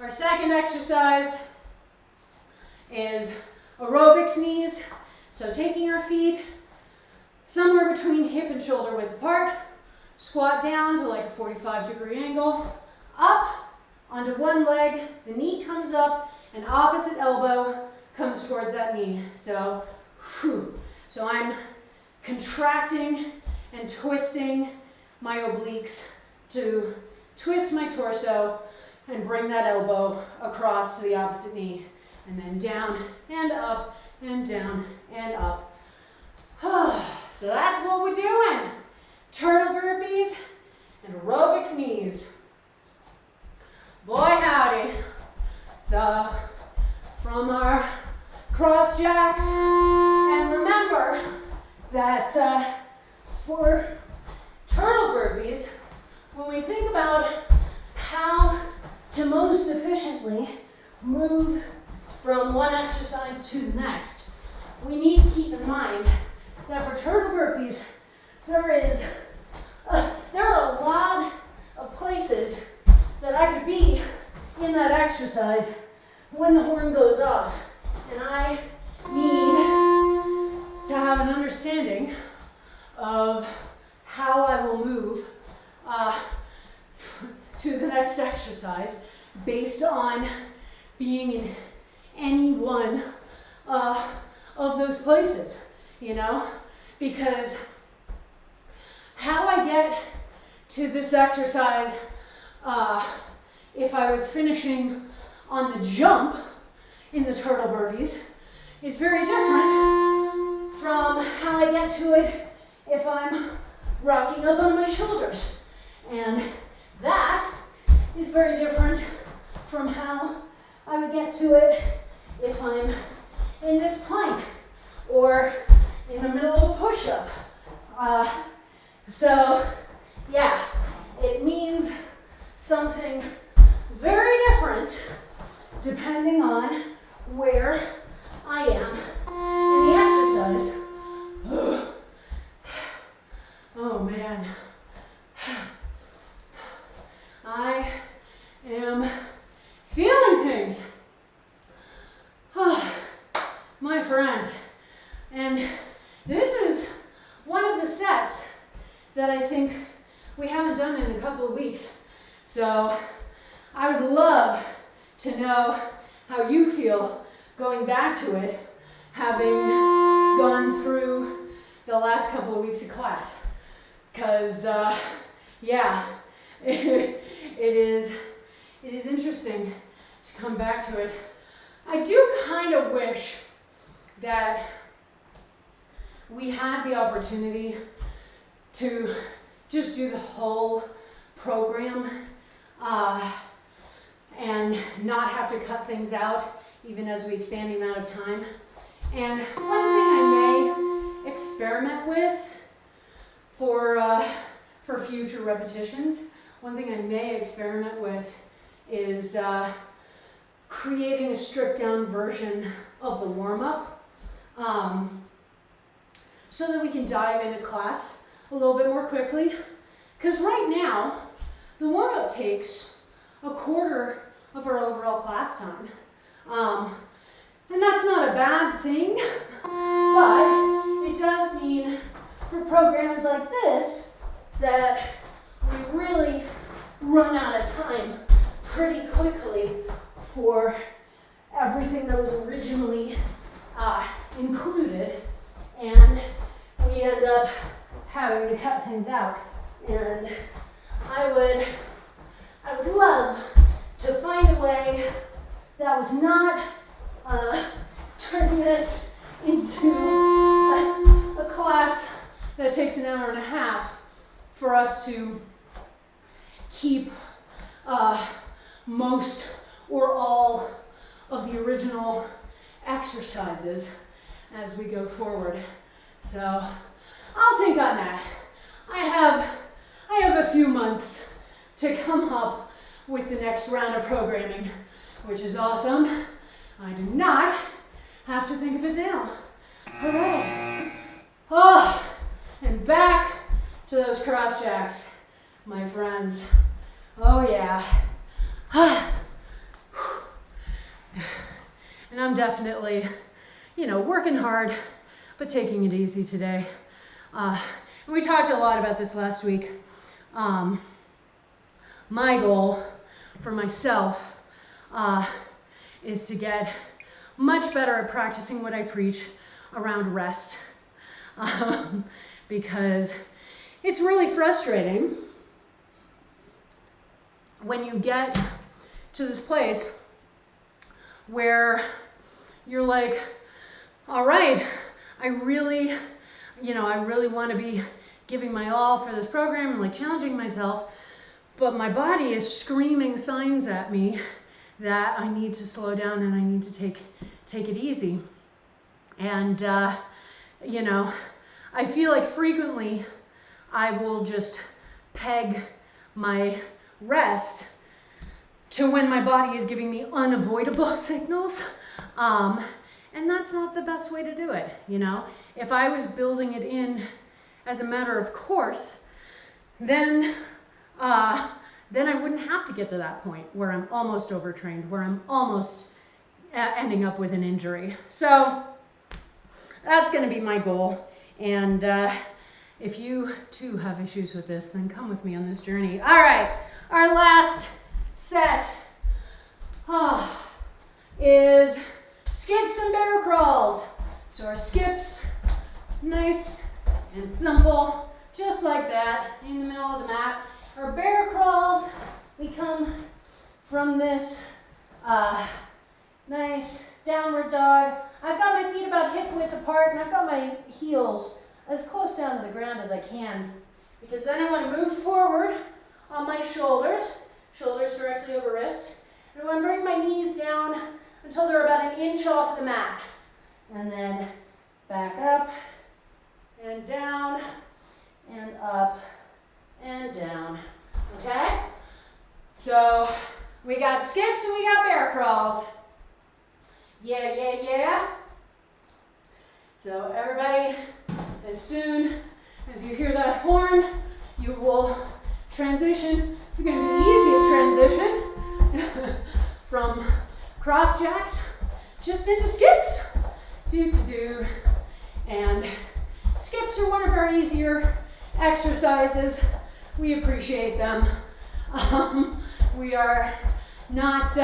our second exercise is aerobics knees. So taking our feet somewhere between hip and shoulder width apart, squat down to like a 45-degree angle, up onto one leg, the knee comes up, and opposite elbow comes towards that knee. So I'm contracting and twisting my obliques to twist my torso and bring that elbow across to the opposite knee. And then down and up and down and up. So that's what we're doing. Turtle burpees and aerobics knees. Boy howdy. So from our cross jacks, and remember that for turtle burpees, when we think about how to most efficiently move from one exercise to the next, we need to keep in mind that for turtle burpees, there are a lot of places that I could be in that exercise when the horn goes off. And I need to have an understanding of how I will move to the next exercise based on being in any one of those places, you know? Because how I get to this exercise, if I was finishing on the jump in the turtle burpees, is very different from how I get to it if I'm rocking up on my shoulders. And that is very different from how I would get to it if I'm in this plank or in the middle of a push-up So yeah, it means something very different depending on where I am in the exercise. Oh man. I am feeling things. My friends. And this is one of the sets that I think we haven't done in a couple of weeks. So I would love to know how you feel going back to it, having gone through the last couple of weeks of class. Because, yeah, it is interesting to come back to it. I do kind of wish that we had the opportunity to just do the whole program and not have to cut things out even as we expand the amount of time. And one thing I may experiment with for future repetitions, one thing I may experiment with is creating a stripped down version of the warm-up so that we can dive into class a little bit more quickly. Because right now, the warm-up takes a quarter of our overall class time. And that's not a bad thing, but it does mean for programs like this that we really run out of time pretty quickly for everything that was originally included, and we end up having to cut things out. And I would love to find a way that was not turning this into a class that takes an hour and a half for us to keep most or all of the original exercises as we go forward. So I'll think on that. I have a few months to come up with the next round of programming, which is awesome. I do not have to think of it now. Hooray! Oh, and back to those cross jacks, my friends. Oh yeah. And I'm definitely, working hard, but taking it easy today. And we talked a lot about this last week. My goal for myself is to get much better at practicing what I preach around rest. Because it's really frustrating when you get to this place where you're like, all right, I really want to be giving my all for this program and like challenging myself, but my body is screaming signs at me that I need to slow down and I need to take it easy. And, I feel like frequently I will just peg my rest to when my body is giving me unavoidable signals. And that's not the best way to do it, If I was building it in as a matter of course, then I wouldn't have to get to that point where I'm almost overtrained, where I'm almost ending up with an injury. So that's going to be my goal. And if you too have issues with this, then come with me on this journey. All right, our last set is skips and bear crawls. So our skips, nice and simple, just like that, in the middle of the mat. Our bear crawls, we come from this nice downward dog. I've got my feet about hip width apart, and I've got my heels as close down to the ground as I can, because then I want to move forward on my shoulders directly over wrists, and I want to bring my knees down until they're about an inch off the mat, and then back up and down and up and down, okay? So we got skips and we got bear crawls. Yeah, yeah, yeah. So everybody, as soon as you hear that horn, you will transition. It's going to be the easiest transition from cross jacks just into skips. Do. And skips are one of our easier exercises. We appreciate them. We are not,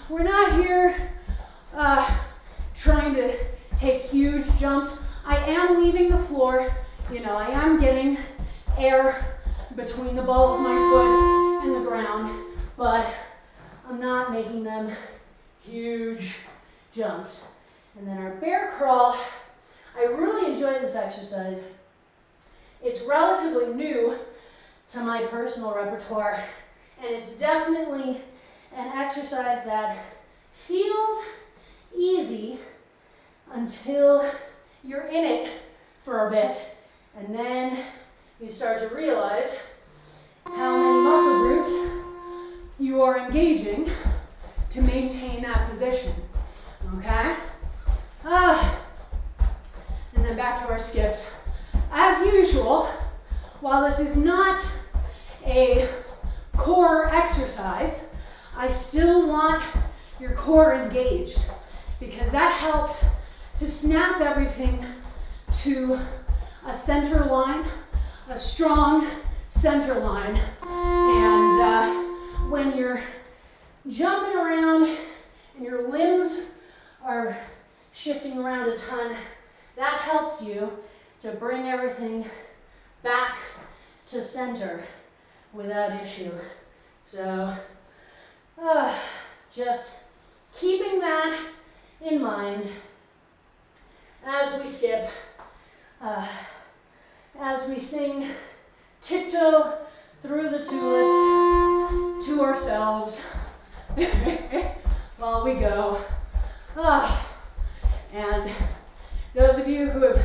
we're not here trying to take huge jumps. I am leaving the floor. You know, I am getting air between the ball of my foot and the ground, but I'm not making them huge jumps. And then our bear crawl, I really enjoy this exercise. It's relatively new to my personal repertoire, and it's definitely an exercise that feels easy until you're in it for a bit, and then you start to realize how many muscle groups you are engaging to maintain that position, okay? And then back to our skips. As usual, while this is not a core exercise, I still want your core engaged because that helps to snap everything to a center line, a strong center line. And when you're jumping around and your limbs are shifting around a ton, that helps you to bring everything back to center without issue. So just keeping that in mind as we skip, as we sing Tiptoe Through the Tulips to ourselves while we go. And those of you who have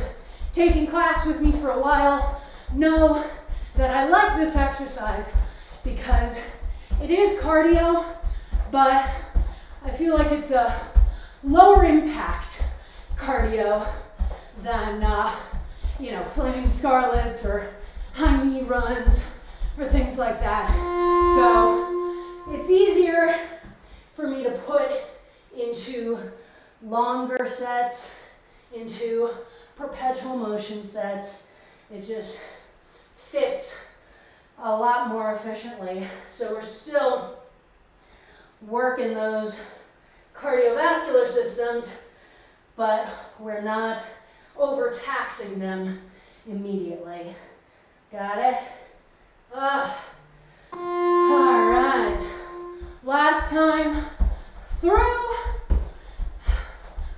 taken class with me for a while know that I like this exercise because it is cardio, but I feel like it's a lower impact cardio than, Flaming Scarlets or high knee runs or things like that. So it's easier for me to put into longer sets, into perpetual motion sets. It just fits a lot more efficiently. So we're still working those cardiovascular systems, but we're not overtaxing them immediately. Got it? All right. Last time through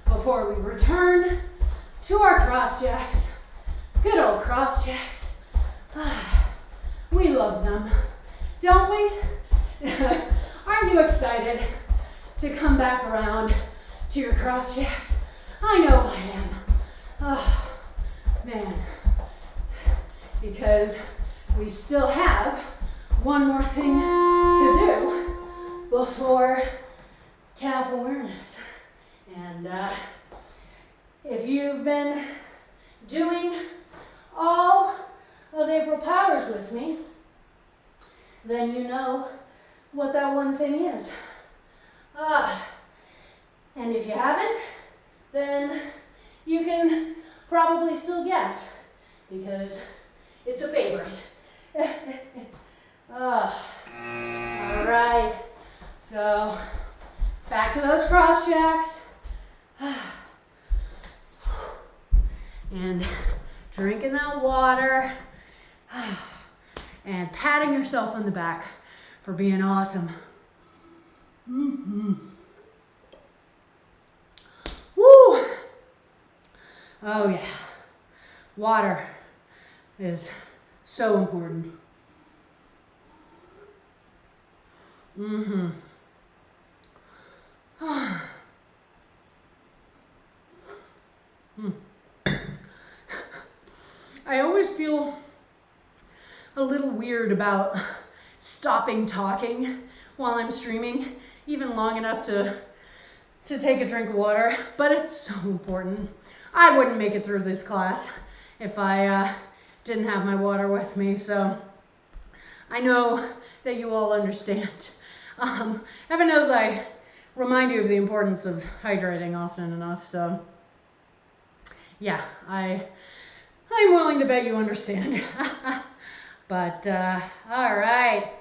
before we return to our cross jacks. Good old cross jacks. We love them, don't we? Aren't you excited to come back around to your cross jacks? I know I am. Oh, man. Because we still have one more thing to do before calf awareness. And if you've been doing all of April Powers with me, then you know what that one thing is. And if you haven't, then you can probably still guess because it's a favorite. All right, so back to those cross jacks. And drinking that water and patting yourself on the back for being awesome. Woo! Oh yeah, water is so important. I always feel a little weird about stopping talking while I'm streaming, even long enough to take a drink of water, but it's so important. I wouldn't make it through this class if I didn't have my water with me, so I know that you all understand. Heaven knows I remind you of the importance of hydrating often enough, so yeah, I'm willing to bet you understand. But, all right.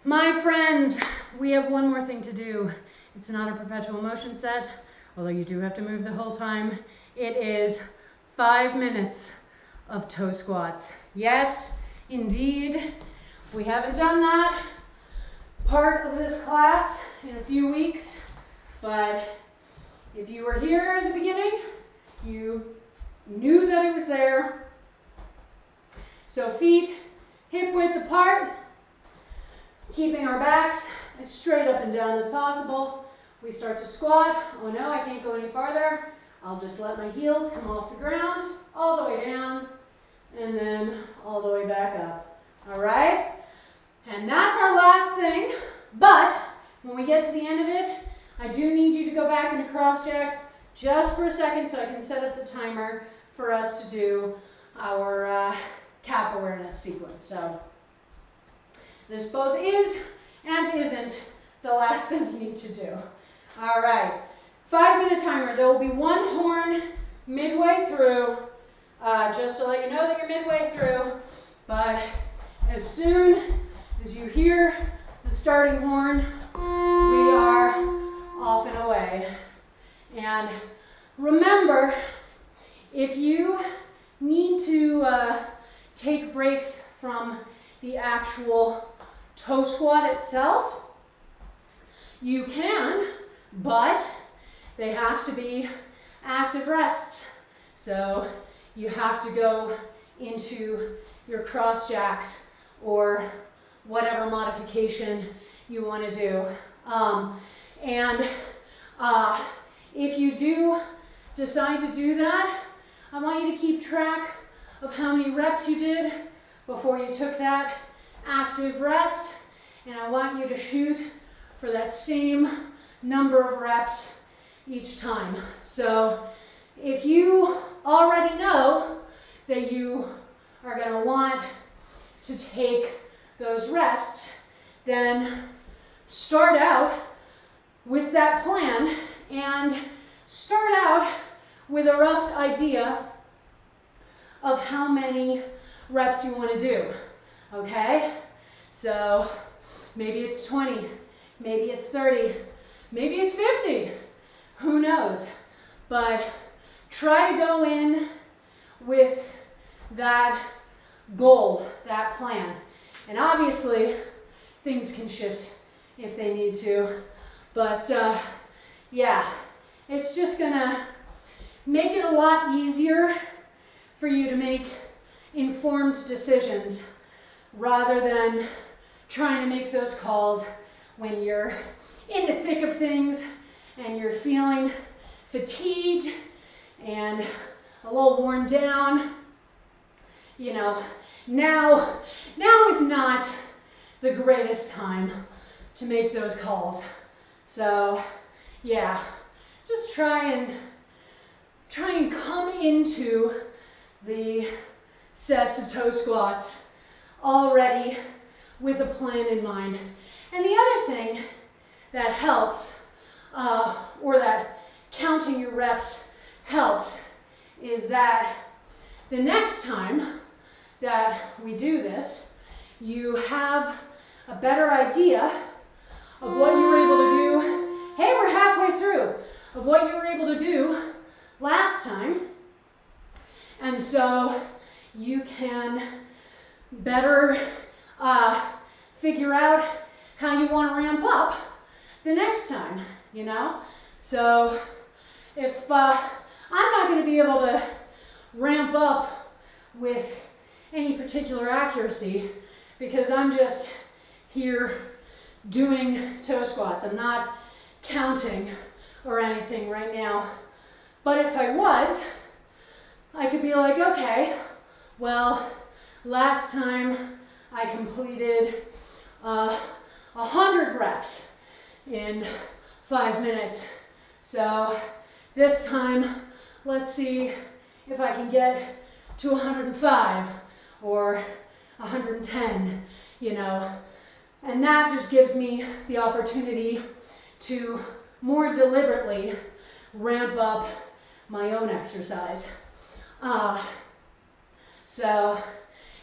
My friends, we have one more thing to do. It's not a perpetual motion set, although you do have to move the whole time. It is 5 minutes of toe squats. Yes, indeed. We haven't done that part of this class in a few weeks, but if you were here at the beginning, you knew that it was there. So feet hip width apart, keeping our backs as straight up and down as possible. We start to squat. Oh no, I can't go any farther. I'll just let my heels come off the ground, all the way down, and then all the way back up. All right? And that's our last thing, but when we get to the end of it, I do need you to go back into cross jacks just for a second so I can set up the timer for us to do our calf awareness sequence. So this both is and isn't the last thing you need to do. All right, 5-minute timer. There will be one horn midway through, just to let you know that you're midway through. But as soon as you hear the starting horn, we are off and away. And remember, if you need to take breaks from the actual toe squat itself, you can, but they have to be active rests. So you have to go into your cross jacks or whatever modification you want to do. If you do decide to do that, I want you to keep track of how many reps you did before you took that active rest, and I want you to shoot for that same number of reps each time. So if you already know that you are going to want to take those rests, then start out with that plan and start out with a rough idea of how many reps you want to do, okay? So maybe it's 20, maybe it's 30, maybe it's 50, who knows? But try to go in with that goal, that plan. And obviously, things can shift if they need to, but yeah, it's just gonna make it a lot easier for you to make informed decisions rather than trying to make those calls when you're in the thick of things and you're feeling fatigued and a little worn down. You know, now is not the greatest time to make those calls. So yeah, just try and come into the sets of toe squats already with a plan in mind. And the other thing that helps, or that counting your reps helps, is that the next time that we do this, you have a better idea of what you were able to do. Hey, we're halfway through, of what you were able to do last time. And so you can better figure out how you want to ramp up the next time, you know? So if I'm not going to be able to ramp up with any particular accuracy because I'm just here doing toe squats, I'm not counting or anything right now. But if I was, I could be like, okay, Well, last time I completed 100 reps in 5 minutes. So this time, let's see if I can get to 105 or 110, you know. And that just gives me the opportunity to more deliberately ramp up my own exercise. So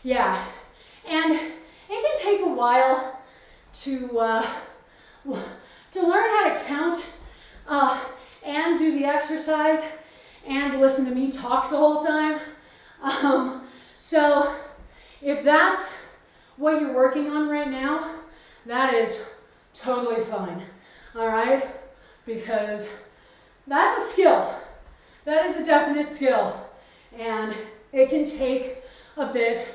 yeah, and it can take a while to learn how to count and do the exercise and listen to me talk the whole time. So if that's what you're working on right now, that is totally fine, all right? Because that's a skill. That is a definite skill, and it can take a bit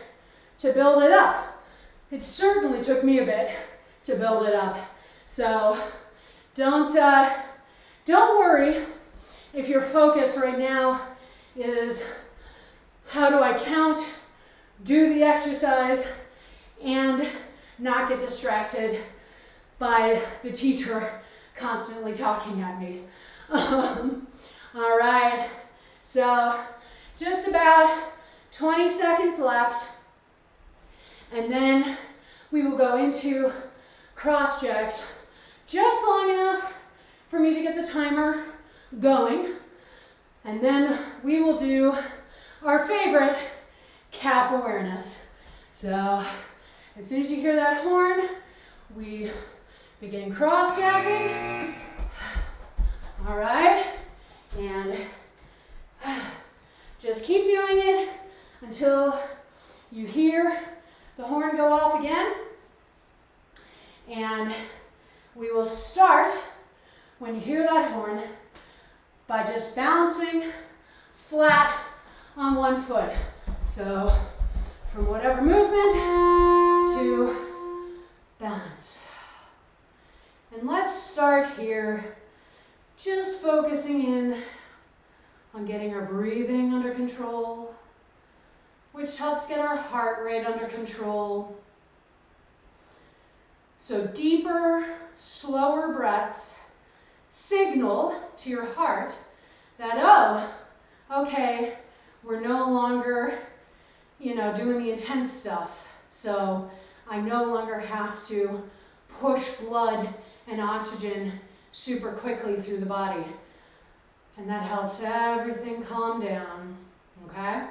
to build it up. It certainly took me a bit to build it up. So don't worry if your focus right now is how do I count, do the exercise, and not get distracted by the teacher constantly talking at me. All right, so just about 20 seconds left, and then we will go into cross jacks just long enough for me to get the timer going, and then we will do our favorite calf awareness. So as soon as you hear that horn, we begin cross jacking. All right, and just keep doing it until you hear the horn go off again. And we will start, when you hear that horn, by just balancing flat on one foot. So from whatever movement to balance. And let's start here, just focusing in on getting our breathing under control, which helps get our heart rate under control. So deeper, slower breaths signal to your heart that, oh, okay, we're no longer, doing the intense stuff. So I no longer have to push blood and oxygen super quickly through the body. And that helps everything calm down, okay?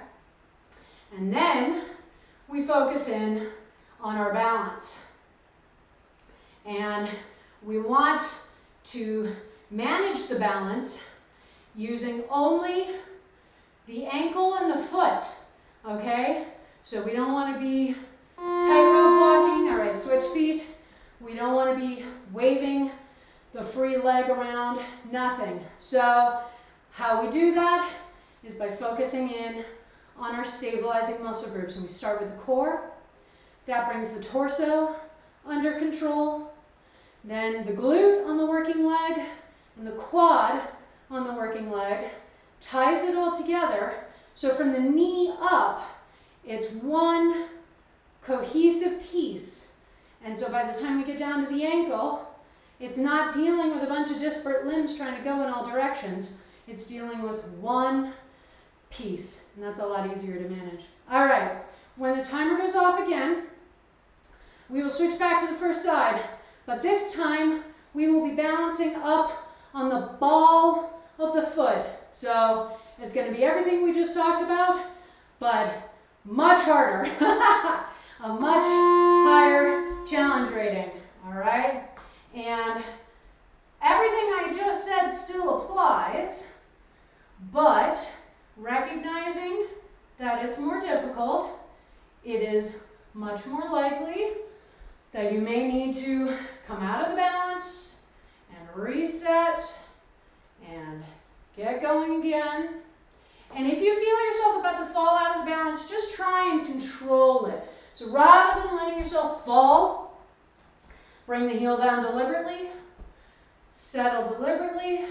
And then we focus in on our balance. And we want to manage the balance using only the ankle and the foot, okay? So we don't want to be tightrope walking. All right, switch feet. We don't want to be waving the free leg around, nothing. So how we do that is by focusing in on our stabilizing muscle groups. And we start with the core. That brings the torso under control. Then the glute on the working leg and the quad on the working leg ties it all together. So from the knee up, it's one cohesive piece. And so by the time we get down to the ankle, it's not dealing with a bunch of disparate limbs trying to go in all directions. It's dealing with one piece, and that's a lot easier to manage. All right, when the timer goes off again, we will switch back to the first side, but this time we will be balancing up on the ball of the foot. So it's going to be everything we just talked about, but much harder, a much higher challenge rating, all right? And everything I just said still applies, but recognizing that it's more difficult, it is much more likely that you may need to come out of the balance and reset and get going again. And if you feel yourself about to fall out of the balance, just try and control it. So rather than letting yourself fall, bring the heel down deliberately, settle deliberately,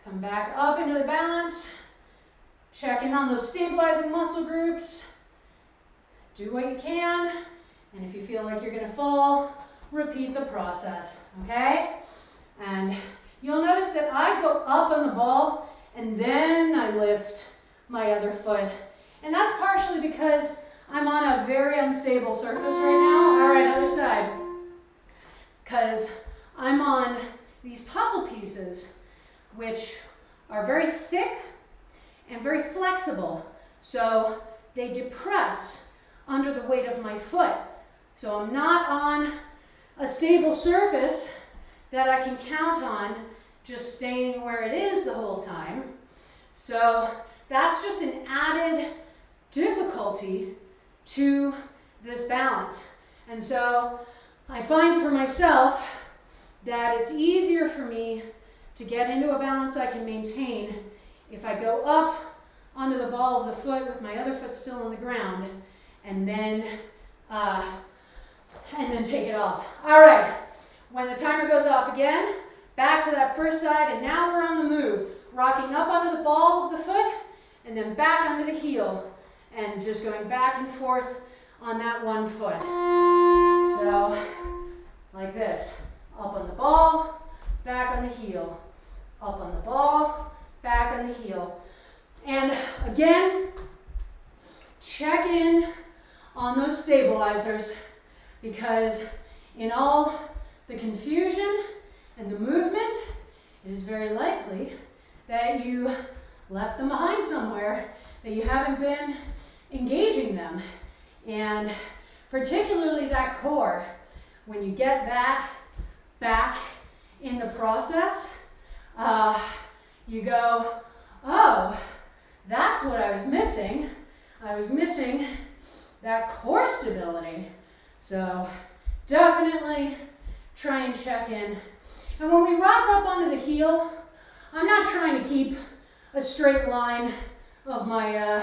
come back up into the balance, check in on those stabilizing muscle groups, Do what you can, and if you feel like you're gonna fall, repeat the process, okay? And you'll notice that I go up on the ball and then I lift my other foot. And that's partially because I'm on a very unstable surface right now. All right, other side. Because I'm on these puzzle pieces, which are very thick and very flexible. So they depress under the weight of my foot. So I'm not on a stable surface that I can count on just staying where it is the whole time. So that's just an added difficulty to this balance. And so I find for myself that it's easier for me to get into a balance I can maintain if I go up onto the ball of the foot with my other foot still on the ground and then take it off. All right, when the timer goes off again, back to that first side, and now we're on the move. Rocking up onto the ball of the foot, and then back onto the heel, and just going back and forth on that one foot. So, like this. Up on the ball, back on the heel. Up on the ball, back on the heel. And again, check in on those stabilizers, because in all the confusion and the movement, it is very likely that you left them behind somewhere, that you haven't been engaging them. And particularly that core, when you get that back in the process, you go, oh, that's what I was missing. I was missing that core stability. So definitely try and check in. And when we rock up onto the heel, I'm not trying to keep a straight line of my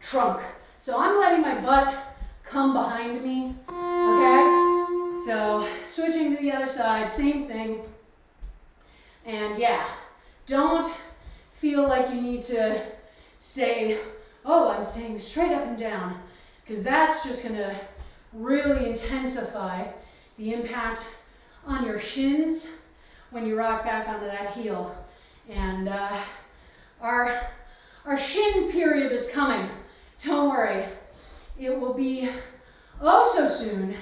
trunk. So I'm letting my butt come behind me, okay? So switching to the other side, same thing. And yeah, don't feel like you need to stay, oh, I'm staying straight up and down, because that's just gonna really intensify the impact on your shins when you rock back onto that heel. And our shin period is coming. Don't worry. It will be oh so soon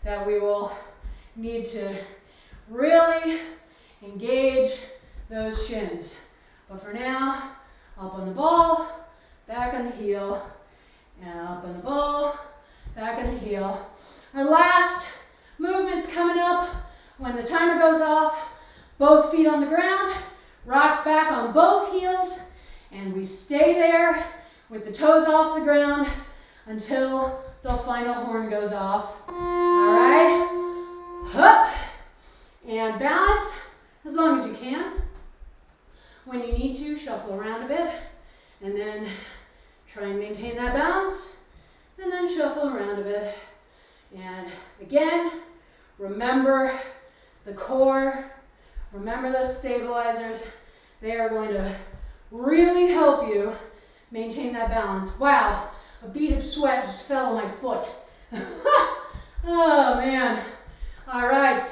that we will need to really engage those shins. But for now, up on the ball, back on the heel, and up on the ball, back on the heel. Our last movement's coming up. When the timer goes off, both feet on the ground, rocked back on both heels, and we stay there with the toes off the ground until the final horn goes off. All right, up, and balance as long as you can. When you need to, shuffle around a bit, and then try and maintain that balance, and then shuffle around a bit. And again, remember the core, remember those stabilizers. They are going to really help you maintain that balance. Wow, a bead of sweat just fell on my foot. Oh man. All right,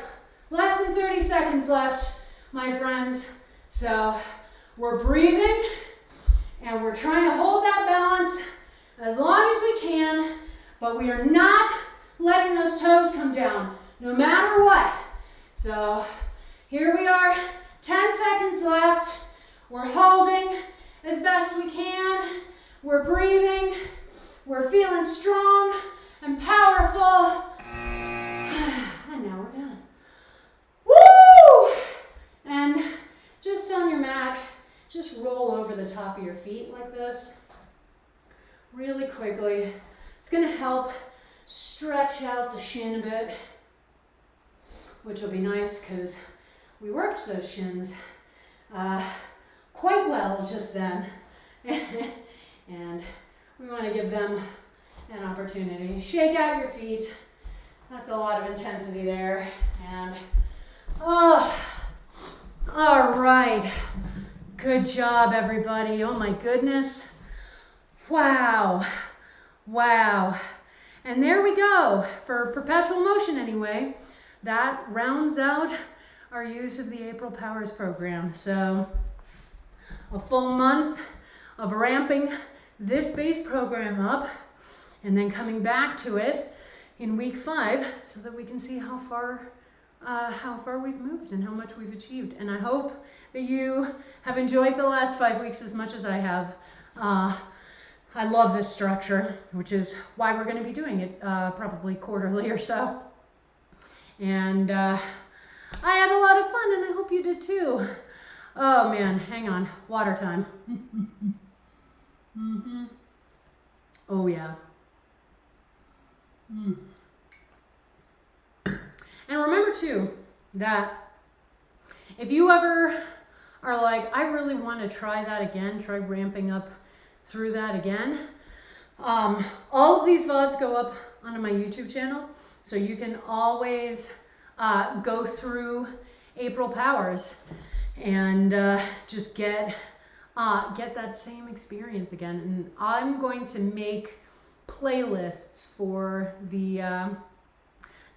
less than 30 seconds left, my friends. So we're breathing and we're trying to hold that balance as long as we can, but we are not letting those toes come down, no matter what. So here we are, 10 seconds left. We're holding as best we can. We're breathing. We're feeling strong and powerful. And now we're done. Woo! And just on your mat, just roll over the top of your feet like this, really quickly. It's going to help stretch out the shin a bit, which will be nice because we worked those shins quite well just then. And we want to give them an opportunity. Shake out your feet. That's a lot of intensity there. And oh, all right. Good job, everybody. Oh my goodness. Wow. Wow. And there we go. For perpetual motion anyway, that rounds out our use of the April Powers program. So a full month of ramping this base program up and then coming back to it in week 5 so that we can see how far we've moved and how much we've achieved. And I hope that you have enjoyed the last 5 weeks as much as I have. I love this structure, which is why we're going to be doing it probably quarterly or so. And I had a lot of fun, and I hope you did too. Oh man, hang on, water time. Mm-hmm. Oh yeah. Mm. And remember too that if you ever are like, I really want to try that again, try ramping up through that again, all of these VODs go up onto my YouTube channel, so you can always go through April Powers and just get that same experience again. And I'm going to make playlists for the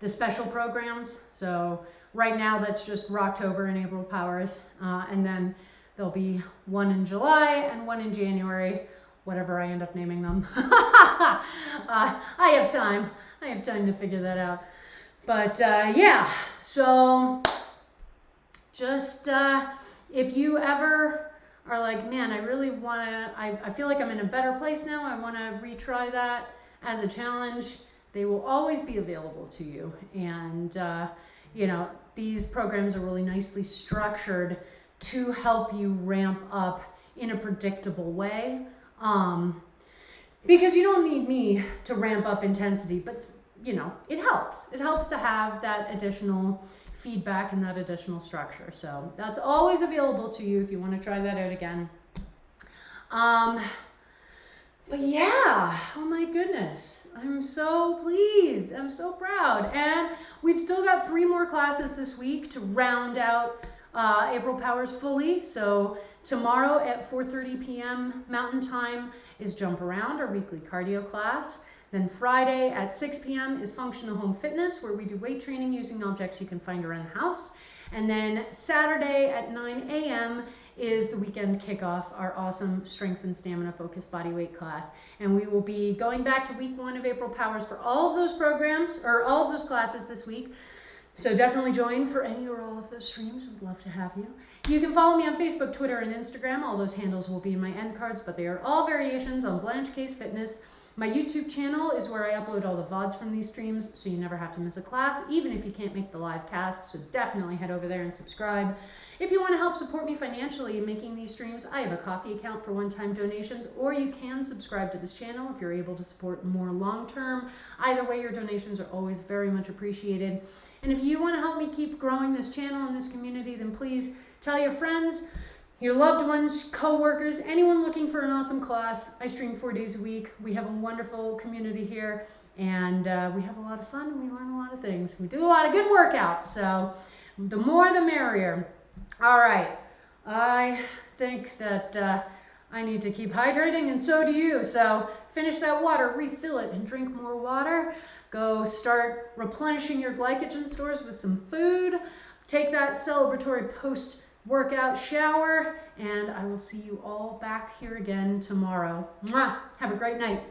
special programs. So right now that's just Rocktober and April Powers, and then there'll be one in July and one in January, whatever I end up naming them. I have time. I have time to figure that out. But yeah, so just if you ever are like, man, I really want to, I feel like I'm in a better place now, I want to retry that as a challenge, they will always be available to you. And, you know, these programs are really nicely structured to help you ramp up in a predictable way. Because you don't need me to ramp up intensity, but you know, it helps. It helps to have that additional feedback and that additional structure. So that's always available to you if you want to try that out again. But yeah, oh my goodness, I'm so pleased. I'm so proud. And we've still got 3 more classes this week to round out April Powers fully. So tomorrow at 4:30 p.m. Mountain Time is Jump Around, our weekly cardio class. Then Friday at 6 p.m. is Functional Home Fitness, where we do weight training using objects you can find around the house. And then Saturday at 9 a.m. is the weekend kickoff, our awesome strength and stamina focused bodyweight class. And we will be going back to week 1 of April Powers for all of those programs, or all of those classes this week. So definitely join for any or all of those streams. We'd love to have you. You can follow me on Facebook, Twitter, and Instagram. All those handles will be in my end cards, but they are all variations on Blanche Case Fitness. My YouTube channel is where I upload all the VODs from these streams, so you never have to miss a class, even if you can't make the live cast. So definitely head over there and subscribe. If you want to help support me financially in making these streams, I have a Ko-fi account for one-time donations, or you can subscribe to this channel if you're able to support more long-term. Either way, your donations are always very much appreciated. And if you want to help me keep growing this channel and this community, then please tell your friends, your loved ones, co-workers, anyone looking for an awesome class. I stream 4 days a week. We have a wonderful community here, and we have a lot of fun, and we learn a lot of things. We do a lot of good workouts, so the more the merrier. All right, I think that I need to keep hydrating, and so do you. So finish that water, refill it, and drink more water. Go start replenishing your glycogen stores with some food. Take that celebratory post-workout shower, and I will see you all back here again tomorrow. Mwah! Have a great night.